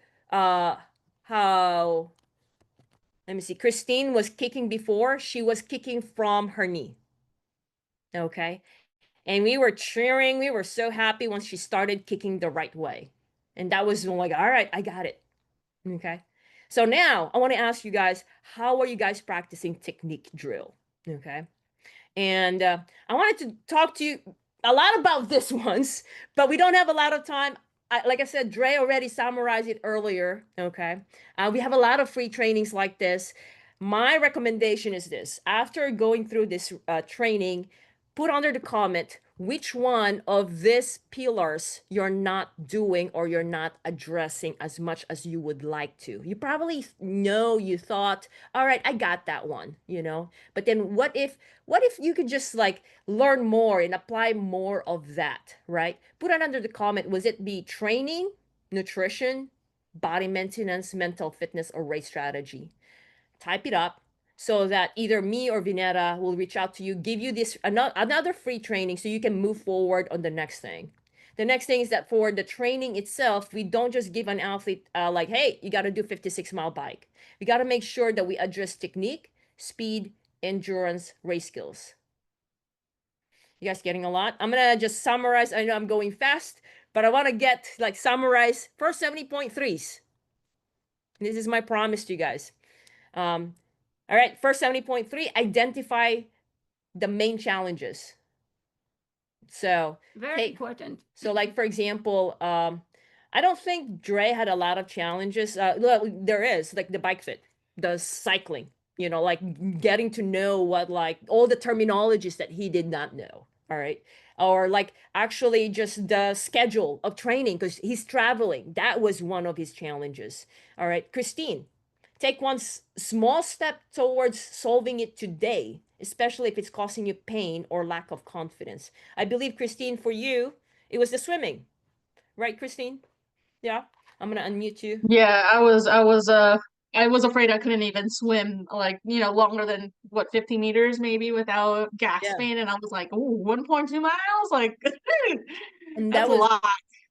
let me see, Christine was kicking before. She was kicking from her knee. Okay. And we were cheering. We were so happy once she started kicking the right way. And that was like, all right, I got it. Okay. So now I want to ask you guys, how are you guys practicing technique drill? Okay. And I wanted to talk to you a lot about this once, but we don't have a lot of time. Like I said, Dre already summarized it earlier. Okay. We have a lot of free trainings like this. My recommendation is this: after going through this training, put under the comment which one of these pillars you're not doing or you're not addressing as much as you would like to. You probably know, you thought, all right, I got that one, but then what if you could just like learn more and apply more of that, right? Put it under the comment. Was it be training, nutrition, body maintenance, mental fitness, or race strategy? Type it up so that either me or Vineta will reach out to you, give you this another free training so you can move forward on the next thing. The next thing is that for the training itself, we don't just give an athlete like, hey, you got to do 56-mile bike. We got to make sure that we address technique, speed, endurance, race skills. You guys getting a lot? I'm going to just summarize. I know I'm going fast, but I want to summarize first 70.3s. This is my promise to you guys. All right, first 70.3, identify the main challenges. So very important. So like, for example, I don't think Dre had a lot of challenges. Well, there is like the bike fit, the cycling, like getting to know what like all the terminologies that he did not know. All right. Or like actually just the schedule of training because he's traveling. That was one of his challenges. All right. Christine, take one small step towards solving it today, especially if it's causing you pain or lack of confidence. I believe, Christine, for you, it was the swimming, right, Christine? Yeah. I'm going to unmute you. Yeah, I was afraid I couldn't even swim like, longer than what, 50 meters maybe without Yeah. gasping. And I was like, oh, 1.2 miles? Like, And that's a lot.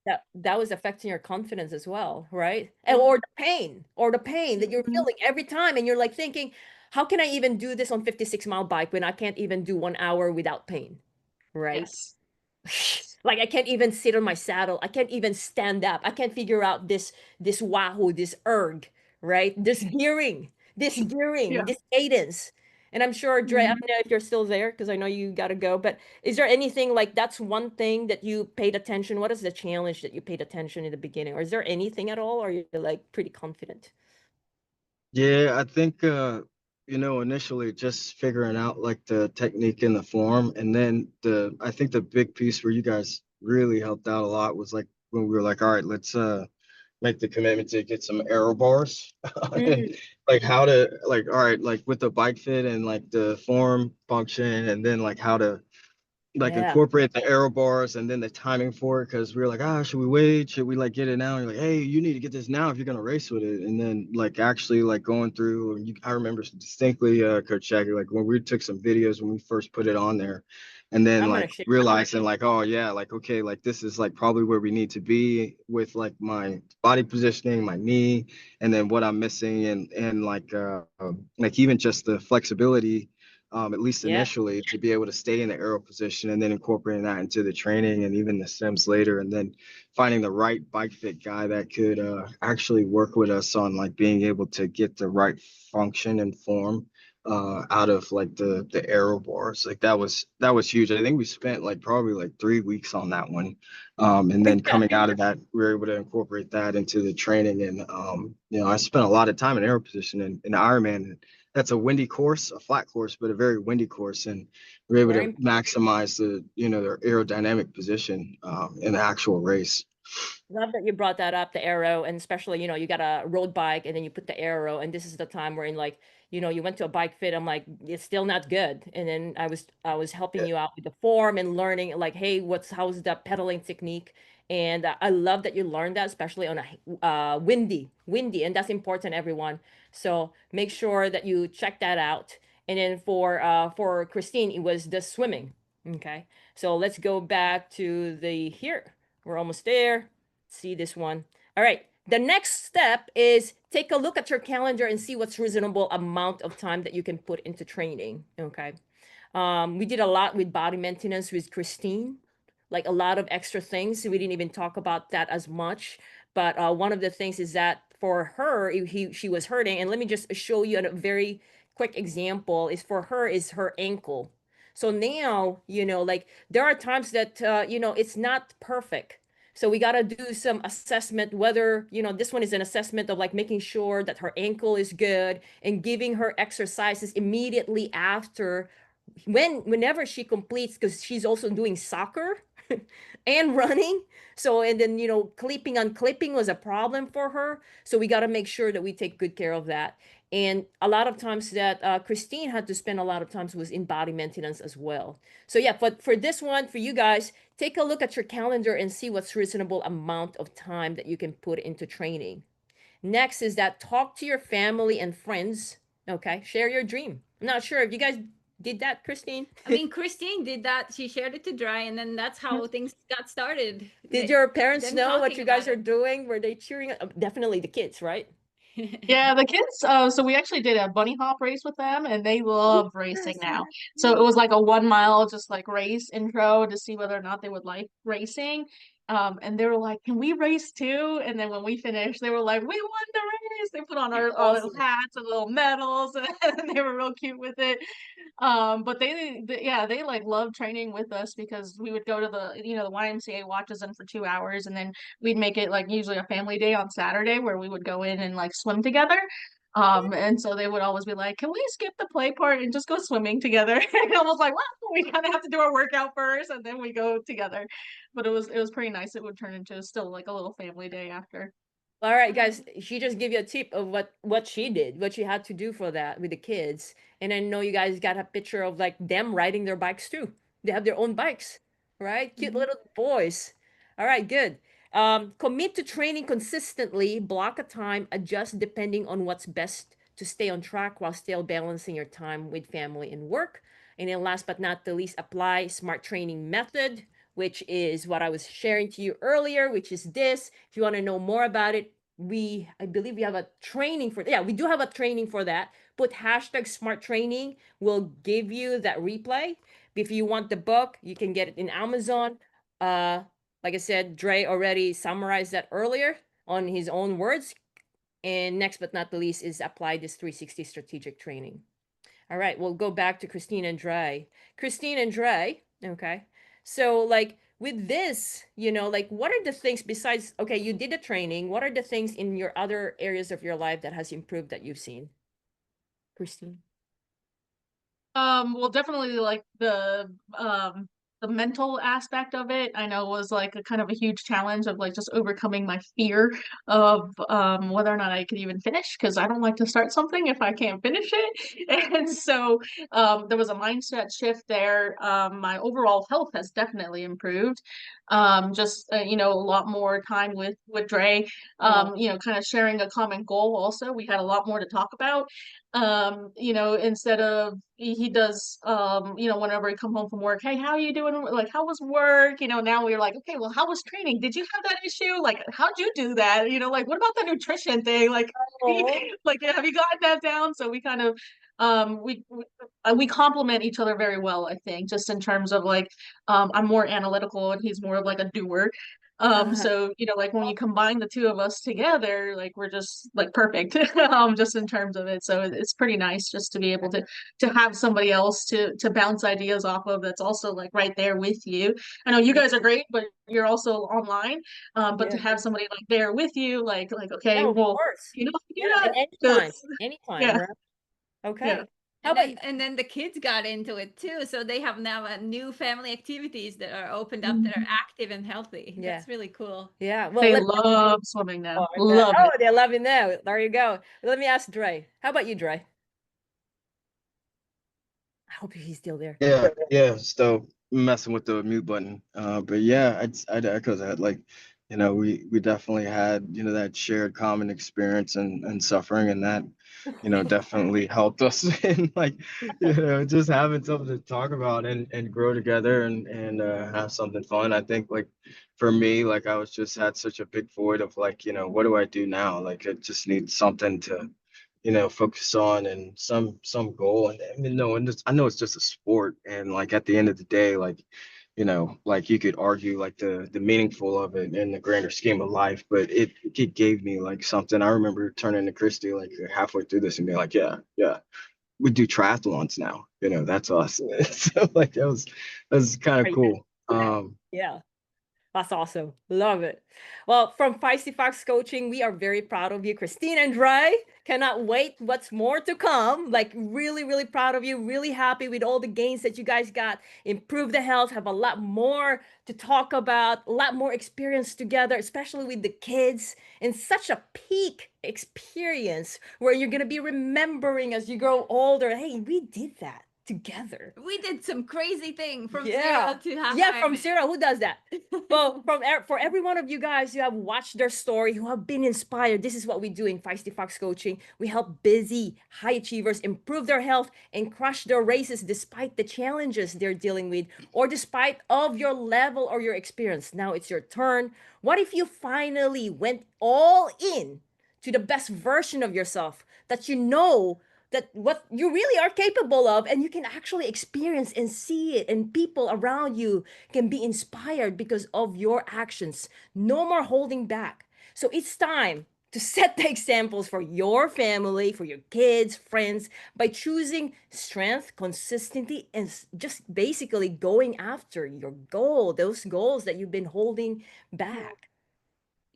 that was affecting your confidence as well, right? And, Mhm. or the pain that you're Mhm. feeling every time, and you're like thinking, how can I even do this on 56-mile bike when I can't even do 1 hour without pain, right? Yes. Like I can't even sit on my saddle. I can't even stand up. I can't figure out this wahoo, this erg, right? Yeah. This cadence. And I'm sure, Dre, I Mhm. don't know if you're still there because I know you got to go, but is there anything like that's one thing that you paid attention? What is the challenge that you paid attention in the beginning? Or is there anything at all? Or are you like pretty confident? Yeah, I think initially just figuring out like the technique and the form, and then I think the big piece where you guys really helped out a lot was like when we were like, all right, let's make the commitment to get some aero bars and Mm, like how to like all right, like with the bike fit and like the form function, and then like how to like yeah, incorporate the arrow bars and then the timing for it, because we were like, should we wait, should we like get it now, and you're like, hey, you need to get this now if you're going to race with it. And then like actually like going through, I remember distinctly, Coach Shaggy, like when we took some videos when we first put it on there, and then I'm gonna like share. realizing like, oh yeah, like okay, like this is like probably where we need to be with like my body positioning, my knee, and then what I'm missing, and like even just the flexibility, at least Yeah, initially, to be able to stay in the aero position, and then incorporating that into the training and even the sims later, and then finding the right bike fit guy that could actually work with us on like being able to get the right function and form out of like the aero bars. Like that was huge. I think we spent like probably like 3 weeks on that one, and then coming out of that, we were able to incorporate that into the training. And I spent a lot of time in aero position in Ironman. That's a windy course, a flat course, but a very windy course, and we're able very to important. maximize their aerodynamic position in the actual race. Love that you brought that up, the arrow, and especially, you got a road bike and then you put the arrow, and this is the time where in like, you went to a bike fit. I'm like, it's still not good. And then I was helping you out with the form and learning like, hey, how's that pedaling technique? And I love that you learned that, especially on a windy, and that's important, everyone. So make sure that you check that out. And then for Christine, it was the swimming. Okay. So let's go back to the here. We're almost there. See this one. All right. The next step is take a look at your calendar and see what's reasonable amount of time that you can put into training. Okay. We did a lot with body maintenance with Christine, like a lot of extra things. We didn't even talk about that as much. But one of the things is that for her, she was hurting. And let me just show you a very quick example is for her is her ankle. So now, like there are times that, it's not perfect. So we got to do some assessment whether, this one is an assessment of like making sure that her ankle is good and giving her exercises immediately after whenever she completes, because she's also doing soccer and running. So and then clipping unclipping was a problem for her, so we got to make sure that we take good care of that. And a lot of times that Christine had to spend a lot of times was in body maintenance as well. So yeah, but for this one, for you guys, take a look at your calendar and see what's reasonable amount of time that you can put into training. Next is that talk to your family and friends. Okay, share your dream. I'm not sure if you guys did that, Christine. I mean, Christine did that. She shared it to Dry, and then that's how things got started. Did your parents Them know what talking you guys about are it. doing? Were they cheering? Definitely the kids, right? Yeah, the kids, so we actually did a bunny hop race with them and they love racing Yes. now. So it was like a 1 mile just like race intro to see whether or not they would like racing. And they were like, "Can we race too?" And then when we finished, they were like, "We won the race." They put on our little Awesome. hats and little medals and they were real cute with it. But yeah, they like love training with us because we would go to the YMCA watches them for 2 hours and then we'd make it like usually a family day on Saturday where we would go in and like swim together. And so they would always be like, can we skip the play part and just go swimming together? And I was like, well, we kind of have to do our workout first and then we go together. But it was pretty nice. It would turn into still like a little family day after. All right, guys, she just gave you a tip of what she did, what she had to do for that with the kids. And I know you guys got a picture of like them riding their bikes too. They have their own bikes, right? Cute little boys. All right, good. Commit to training consistently, block a time, adjust depending on what's best to stay on track while still balancing your time with family and work. And then last but not the least, apply smart training method, which is what I was sharing to you earlier, which is this. If you want to know more about it, I believe we have a training for, yeah, we do have a training for that. Put hashtag smart training. We'll give you that replay. If you want the book, you can get it in Amazon. Like I said, Dre already summarized that earlier on his own words. And next but not the least is apply this 360 strategic training. All right, we'll go back to Christine and Dre. Christine and Dre, okay. So like with this, like what are the things besides, okay, you did the training, what are the things in your other areas of your life that has improved that you've seen? Christine? Well, definitely like the mental aspect of it, I know was like a kind of a huge challenge of like just overcoming my fear of whether or not I could even finish because I don't like to start something if I can't finish it. And so there was a mindset shift there. My overall health has definitely improved. Just a lot more time with Dre, kind of sharing a common goal also. We had a lot more to talk about. Instead of he does whenever he come home from work, hey, how are you doing, like how was work, now we're like, okay, well, how was training, did you have that issue, like how'd you do that, like what about the nutrition thing, like Oh, like have you gotten that down? So we kind of we complement each other very well, I think, just in terms of like I'm more analytical and he's more of like a doer. So like when you combine the two of us together, like we're just like perfect, just in terms of it. So it's pretty nice just to be able to have somebody else to bounce ideas off of that's also like right there with you. I know you guys are great, but you're also online. But to yeah. have somebody like there with you, like okay, No, of well, course. do Yeah, and that. anytime, Yeah, right? yeah. Okay. How And about then you? and then the kids got into it too. So they have now a new family activities that are opened up that are Mhm. active and healthy. Yeah. That's really cool. Yeah. Well, They let me ask, love swimming now. oh, I bet. Love Oh, it. they love it now. There you go. Let me ask Dre. How about you, Dre? I hope he's still there. Yeah, yeah. Still messing with the mute button. But yeah, I'd echo that. Like, we definitely had, that shared common experience and suffering, and that, definitely helped us in like, just having something to talk about and grow together and have something fun. I think like for me, like I was just had such a big void of like, what do I do now? Like I just need something to focus on and some goal. And I mean, no, and I know it's just a sport, and like at the end of the day, like like you could argue like the meaningful of it in the grander scheme of life, but it gave me like something. I remember turning to Christy like halfway through this and being like, yeah, yeah, we do triathlons now. That's us. So like that was kind of Right. cool. Yeah. That's awesome. Love it. Well, from Feisty Fox Coaching, we are very proud of you, Christine and Dre. Cannot wait what's more to come. Like, really, really proud of you. Really happy with all the gains that you guys got. Improve the health, have a lot more to talk about, a lot more experience together, especially with the kids. And such a peak experience where you're going to be remembering as you grow older. Hey, we did that together. We did some crazy thing from Yeah. zero to half Yeah, from Ironman. zero. Who does that? Well, for every one of you guys who have watched their story, who have been inspired, this is what we do in Feisty Fox Coaching. We help busy high achievers improve their health and crush their races despite the challenges they're dealing with or despite of your level or your experience. Now it's your turn. What if you finally went all in to the best version of yourself that you know that what you really are capable of and you can actually experience and see it and people around you can be inspired because of your actions. No more holding back. So it's time to set the examples for your family, for your kids, friends, by choosing strength, consistency, and just basically going after your goal, those goals that you've been holding back.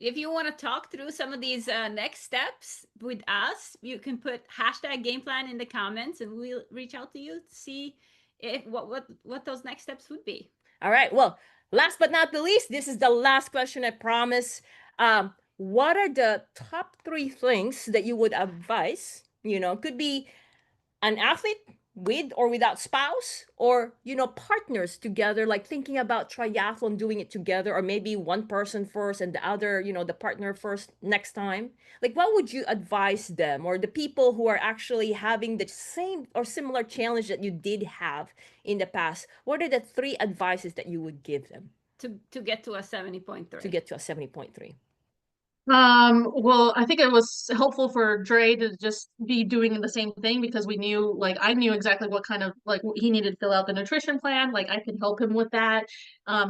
If you want to talk through some of these next steps with us, you can put hashtag game plan in the comments, and we'll reach out to you to see if what those next steps would be. All right. Well, last but not the least, this is the last question, I promise. What are the top 3 things that you would advise? Could be an athlete with or without spouse, or partners together, like thinking about triathlon, doing it together, or maybe one person first and the other, the partner first next time. Like, what would you advise them, or the people who are actually having the same or similar challenge that you did have in the past? What are the 3 advices that you would give them to get to a 70.3? to get to a 70.3? Well, I think it was helpful for Dre to just be doing the same thing, because we knew, like, I knew exactly what kind of, like, he needed to fill out the nutrition plan. Like, I could help him with that.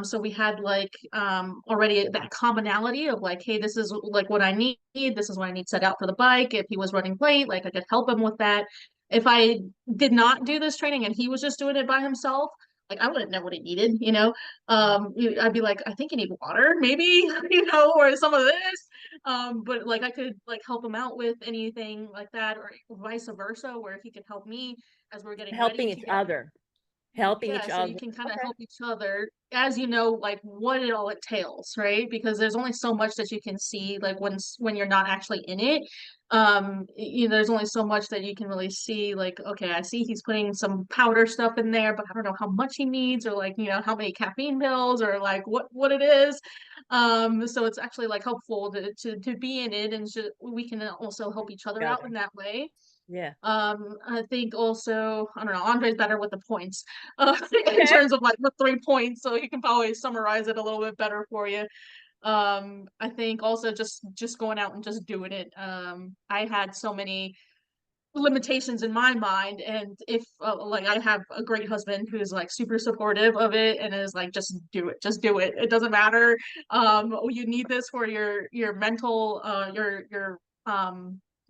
So we had like already that commonality of like, hey, this is like what I need. This is what I need set out for the bike. If he was running late, like I could help him with that. If I did not do this training and he was just doing it by himself, like I wouldn't know what he needed, I'd be like, I think you need water, maybe, or some of this. But like I could like help him out with anything like that, or vice versa, where he could help me as we're getting Helping ready each together. other. Helping Yeah, each so you other. can kind of Okay. help each other as you know, like what it all entails, right? Because there's only so much that you can see, like when you're not actually in it. There's only so much that you can really see. Like, okay, I see he's putting some powder stuff in there, but I don't know how much he needs, or like how many caffeine pills, or like what it is. So it's actually like helpful to be in it, and we can also help each other out Together. in that way. Yeah. I think also, I don't know, Andre's better with the points, in Okay. terms of like the 3 points, so he can probably summarize it a little bit better for you. I think also just going out and just doing it. I had so many limitations in my mind, and if like I have a great husband who's like super supportive of it and is like, just do it, it doesn't matter. You need this for your mental,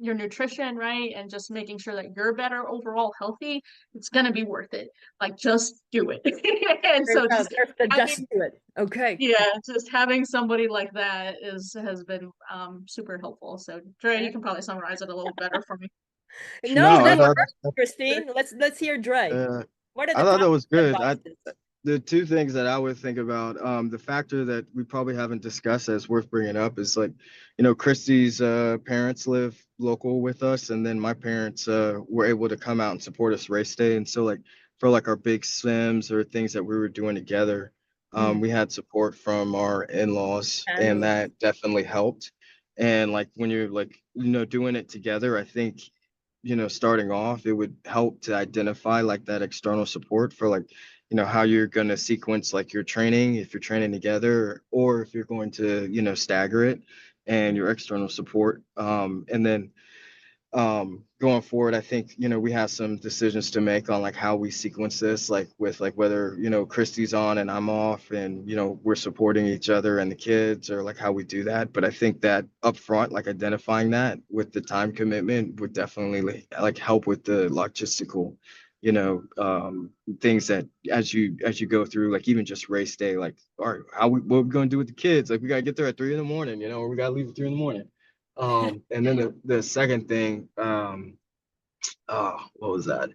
your nutrition, right? And just making sure that you're better overall, healthy. It's gonna be worth it. Like, just do it. And so just There's the just having, do it. Okay. yeah, just having somebody like that has been super helpful. So Dre, you Okay. can probably summarize it a little better for me. No, No, I that thought works, Christine. Let's hear Dre. uh, What are I the thought top that was good. advices? The 2 things that I would think about, the factor that we probably haven't discussed that's worth bringing up is like, Christy's parents live local with us, and then my parents were able to come out and support us race day, and so like for like our big swims or things that we were doing together, Mm, we had support from our in-laws, and family. that definitely helped. And like when you're like doing it together, I think starting off, it would help to identify like that external support for like, how you're going to sequence like your training, if you're training together, or if you're going to, stagger it, and your external support. And then going forward, I think we have some decisions to make on like how we sequence this, like with like whether Christy's on and I'm off, and we're supporting each other and the kids, or like how we do that. But I think that upfront, like identifying that with the time commitment would definitely like help with the logistical things that as you go through, like even just race day, like, all right, what we going to do with the kids, like we got to get there at 3 in the morning, or we got to leave at 3 in the morning. And then the second thing, what was that?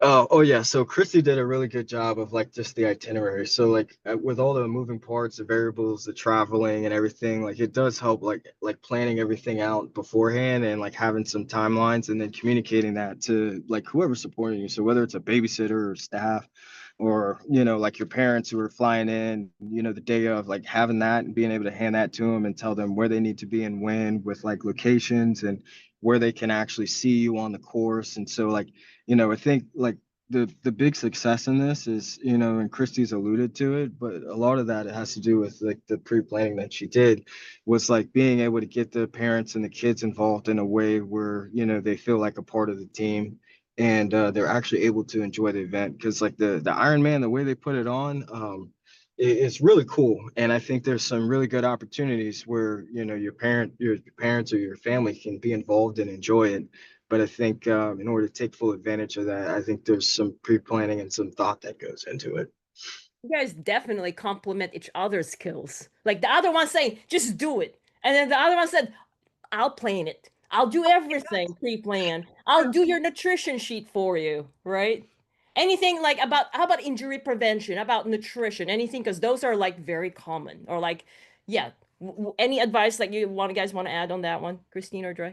Oh yeah, so Christy did a really good job of like just the itinerary. So like with all the moving parts, the variables, the traveling and everything, like it does help like planning everything out beforehand, and like having some timelines, and then communicating that to like whoever's supporting you. So whether it's a babysitter or staff, or like your parents who are flying in, the day of, like having that and being able to hand that to them and tell them where they need to be and when, with like locations and where they can actually see you on the course. And so like I think like the big success in this is, and Christie's alluded to it, but a lot of that has to do with like the pre-planning that she did, was like being able to get the parents and the kids involved in a way where, they feel like a part of the team, and they're actually able to enjoy the event. Because like the Ironman, the way they put it on, it's really cool. And I think there's some really good opportunities where, your parents or your family can be involved and enjoy it. But I think in order to take full advantage of that, I think there's some pre-planning and some thought that goes into it. You guys definitely complement each other's skills. Like the other one saying, just do it. And then the other one said, I'll plan it. I'll do everything pre-plan. I'll do your nutrition sheet for you, right? Anything like about how about injury prevention, about nutrition, anything, because those are like very common. Or like, yeah. Any advice that you want guys want to add on that one, Christine or Dre?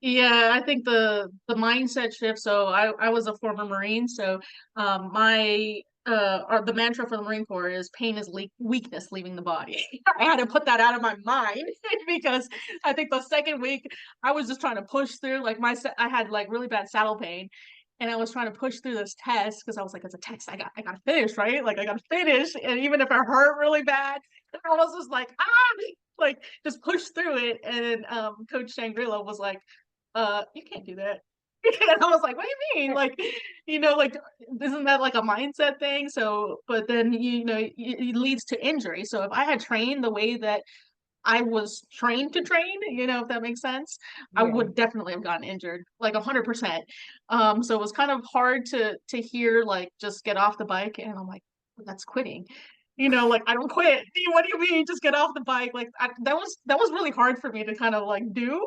Yeah, I think the mindset shift. So I was a former Marine, so my or the mantra for the Marine Corps is pain is weakness leaving the body. I had to put that out of my mind because I think the second week I was just trying to push through. Like I had like really bad saddle pain, and I was trying to push through this test because I was like, it's a test. I gotta finish, right? Like I gotta finish, and even if it hurt really bad, I was just like like just push through it. And Coach Shangri-La was like, you can't do that. And I was like, what do you mean? Like, like, isn't that like a mindset thing? So, but then, it leads to injury. So if I had trained the way that I was trained to train, if that makes sense, I Yeah. would definitely have gotten injured, like 100%. So it was kind of hard to hear, like, just get off the bike. And I'm like, that's quitting. Like, I don't quit. What do you mean? Just get off the bike. Like that was really hard for me to kind of like do,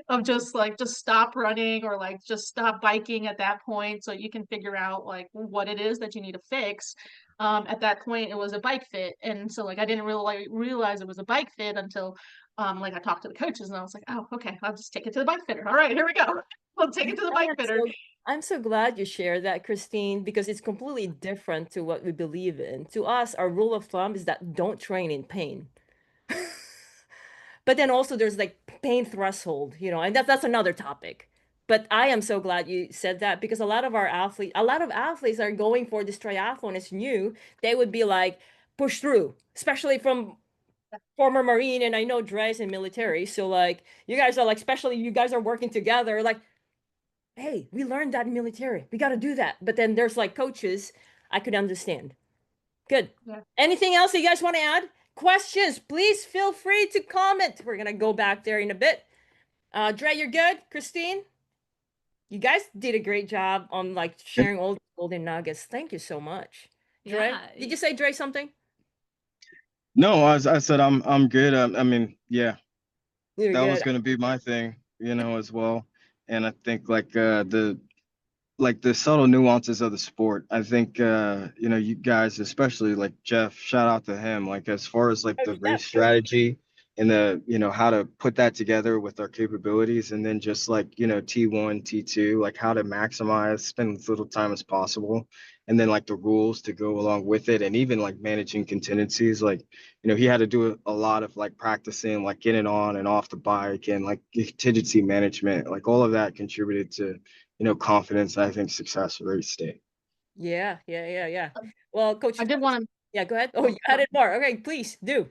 of just stop running or like just stop biking at that point, so you can figure out like what it is that you need to fix. At that point, it was a bike fit, and so like I didn't really like realize it was a bike fit until like I talked to the coaches, and I was like, oh, okay, I'll just take it to the bike fitter. All right, here we go. We'll take it to the bike fitter. I'm so glad you shared that, Christine, because it's completely different to what we believe in. To us, our rule of thumb is that don't train in pain. But then also there's like pain threshold, and that's another topic. But I am so glad you said that because a lot of athletes are going for this triathlon. It's new. They would be like, push through, especially from former Marine, and I know Dre's in military. So like you guys are like, especially you guys are working together, like, hey, we learned that in military. We got to do that. But then there's like coaches, I could understand. Good. Yeah. Anything else you guys want to add? Questions, please feel free to comment. We're gonna go back there in a bit. Dre, you're good. Christine, you guys did a great job on like sharing all the golden nuggets. Thank you so much. Dre, Yeah. did you say Dre something? No, I said I'm good. I mean, yeah, You're that was good. gonna be my thing, as well. And I think the subtle nuances of the sport. I think you guys, especially like Jeff, shout out to him. Like as far as like Oh, the yeah. race strategy and the how to put that together with our capabilities, and then just like T1, T2, like how to maximize, spend as little time as possible, and then like the rules to go along with it, and even like managing contingencies. Like he had to do a lot of like practicing, like getting on and off the bike, and like contingency management. Like all of that contributed to confidence, I think success race state. Yeah. Well, Coach, I did want to. yeah, go ahead. Oh, you added more. Okay, please do.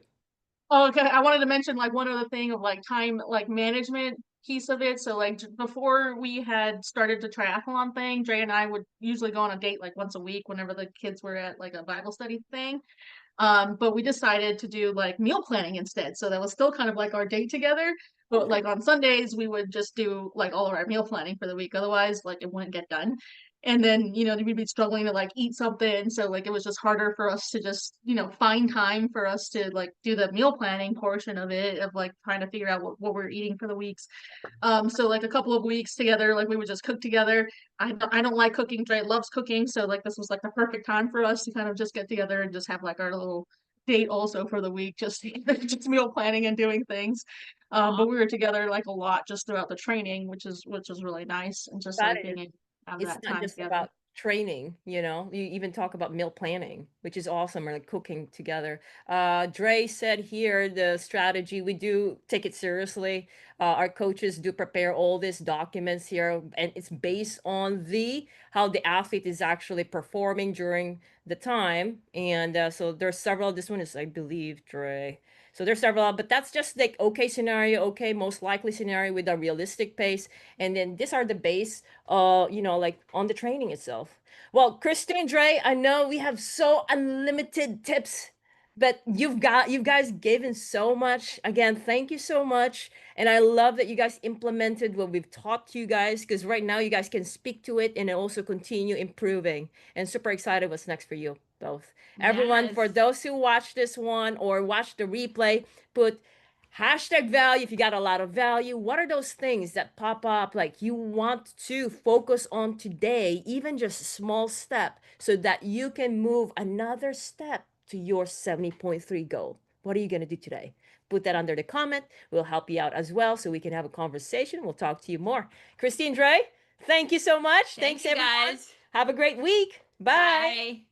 Oh, okay. I wanted to mention like one other thing of like time, like management piece of it. So like before we had started the triathlon thing, Dre and I would usually go on a date like once a week whenever the kids were at like a Bible study thing. But we decided to do like meal planning instead. So that was still kind of like our date together. But Okay. like on Sundays, we would just do like all of our meal planning for the week. Otherwise, like it wouldn't get done. And then, we'd be struggling to like eat something. So like it was just harder for us to just, find time for us to like do the meal planning portion of it, of like trying to figure out what we're eating for the weeks. So like a couple of weeks together, like we would just cook together. I don't like cooking. Dre loves cooking, so like this was like the perfect time for us to kind of just get together and just have like our little date also for the week, just just meal planning and doing things. But we were together like a lot just throughout the training, which is really nice, and just Got like it. being able to have It's that not time just together. about training, you even talk about meal planning, which is awesome, or like cooking together. Dre said here the strategy, we do take it seriously. Our coaches do prepare all these documents here, and it's based on the how the athlete is actually performing during the time. And so there's several, this one is, I believe, Dre. So there's several, but that's just like okay scenario, okay, most likely scenario with a realistic pace. And then these are the base like on the training itself. Well, Christine, Dre, I know we have so unlimited tips But you guys given so much. Again, thank you so much. And I love that you guys implemented what we've taught you guys, because right now you guys can speak to it and also continue improving. And super excited what's next for you both. Everyone, for Yes. those who watch this one or watch the replay, put hashtag value if you got a lot of value. What are those things that pop up like you want to focus on today, even just a small step, so that you can move another step to your 70.3 goal? What are you going to do today? Put that under the comment. We'll help you out as well so we can have a conversation. We'll talk to you more. Christine Dre, thank you so much. Thanks, you, everyone. guys. Have a great week. Bye. Bye.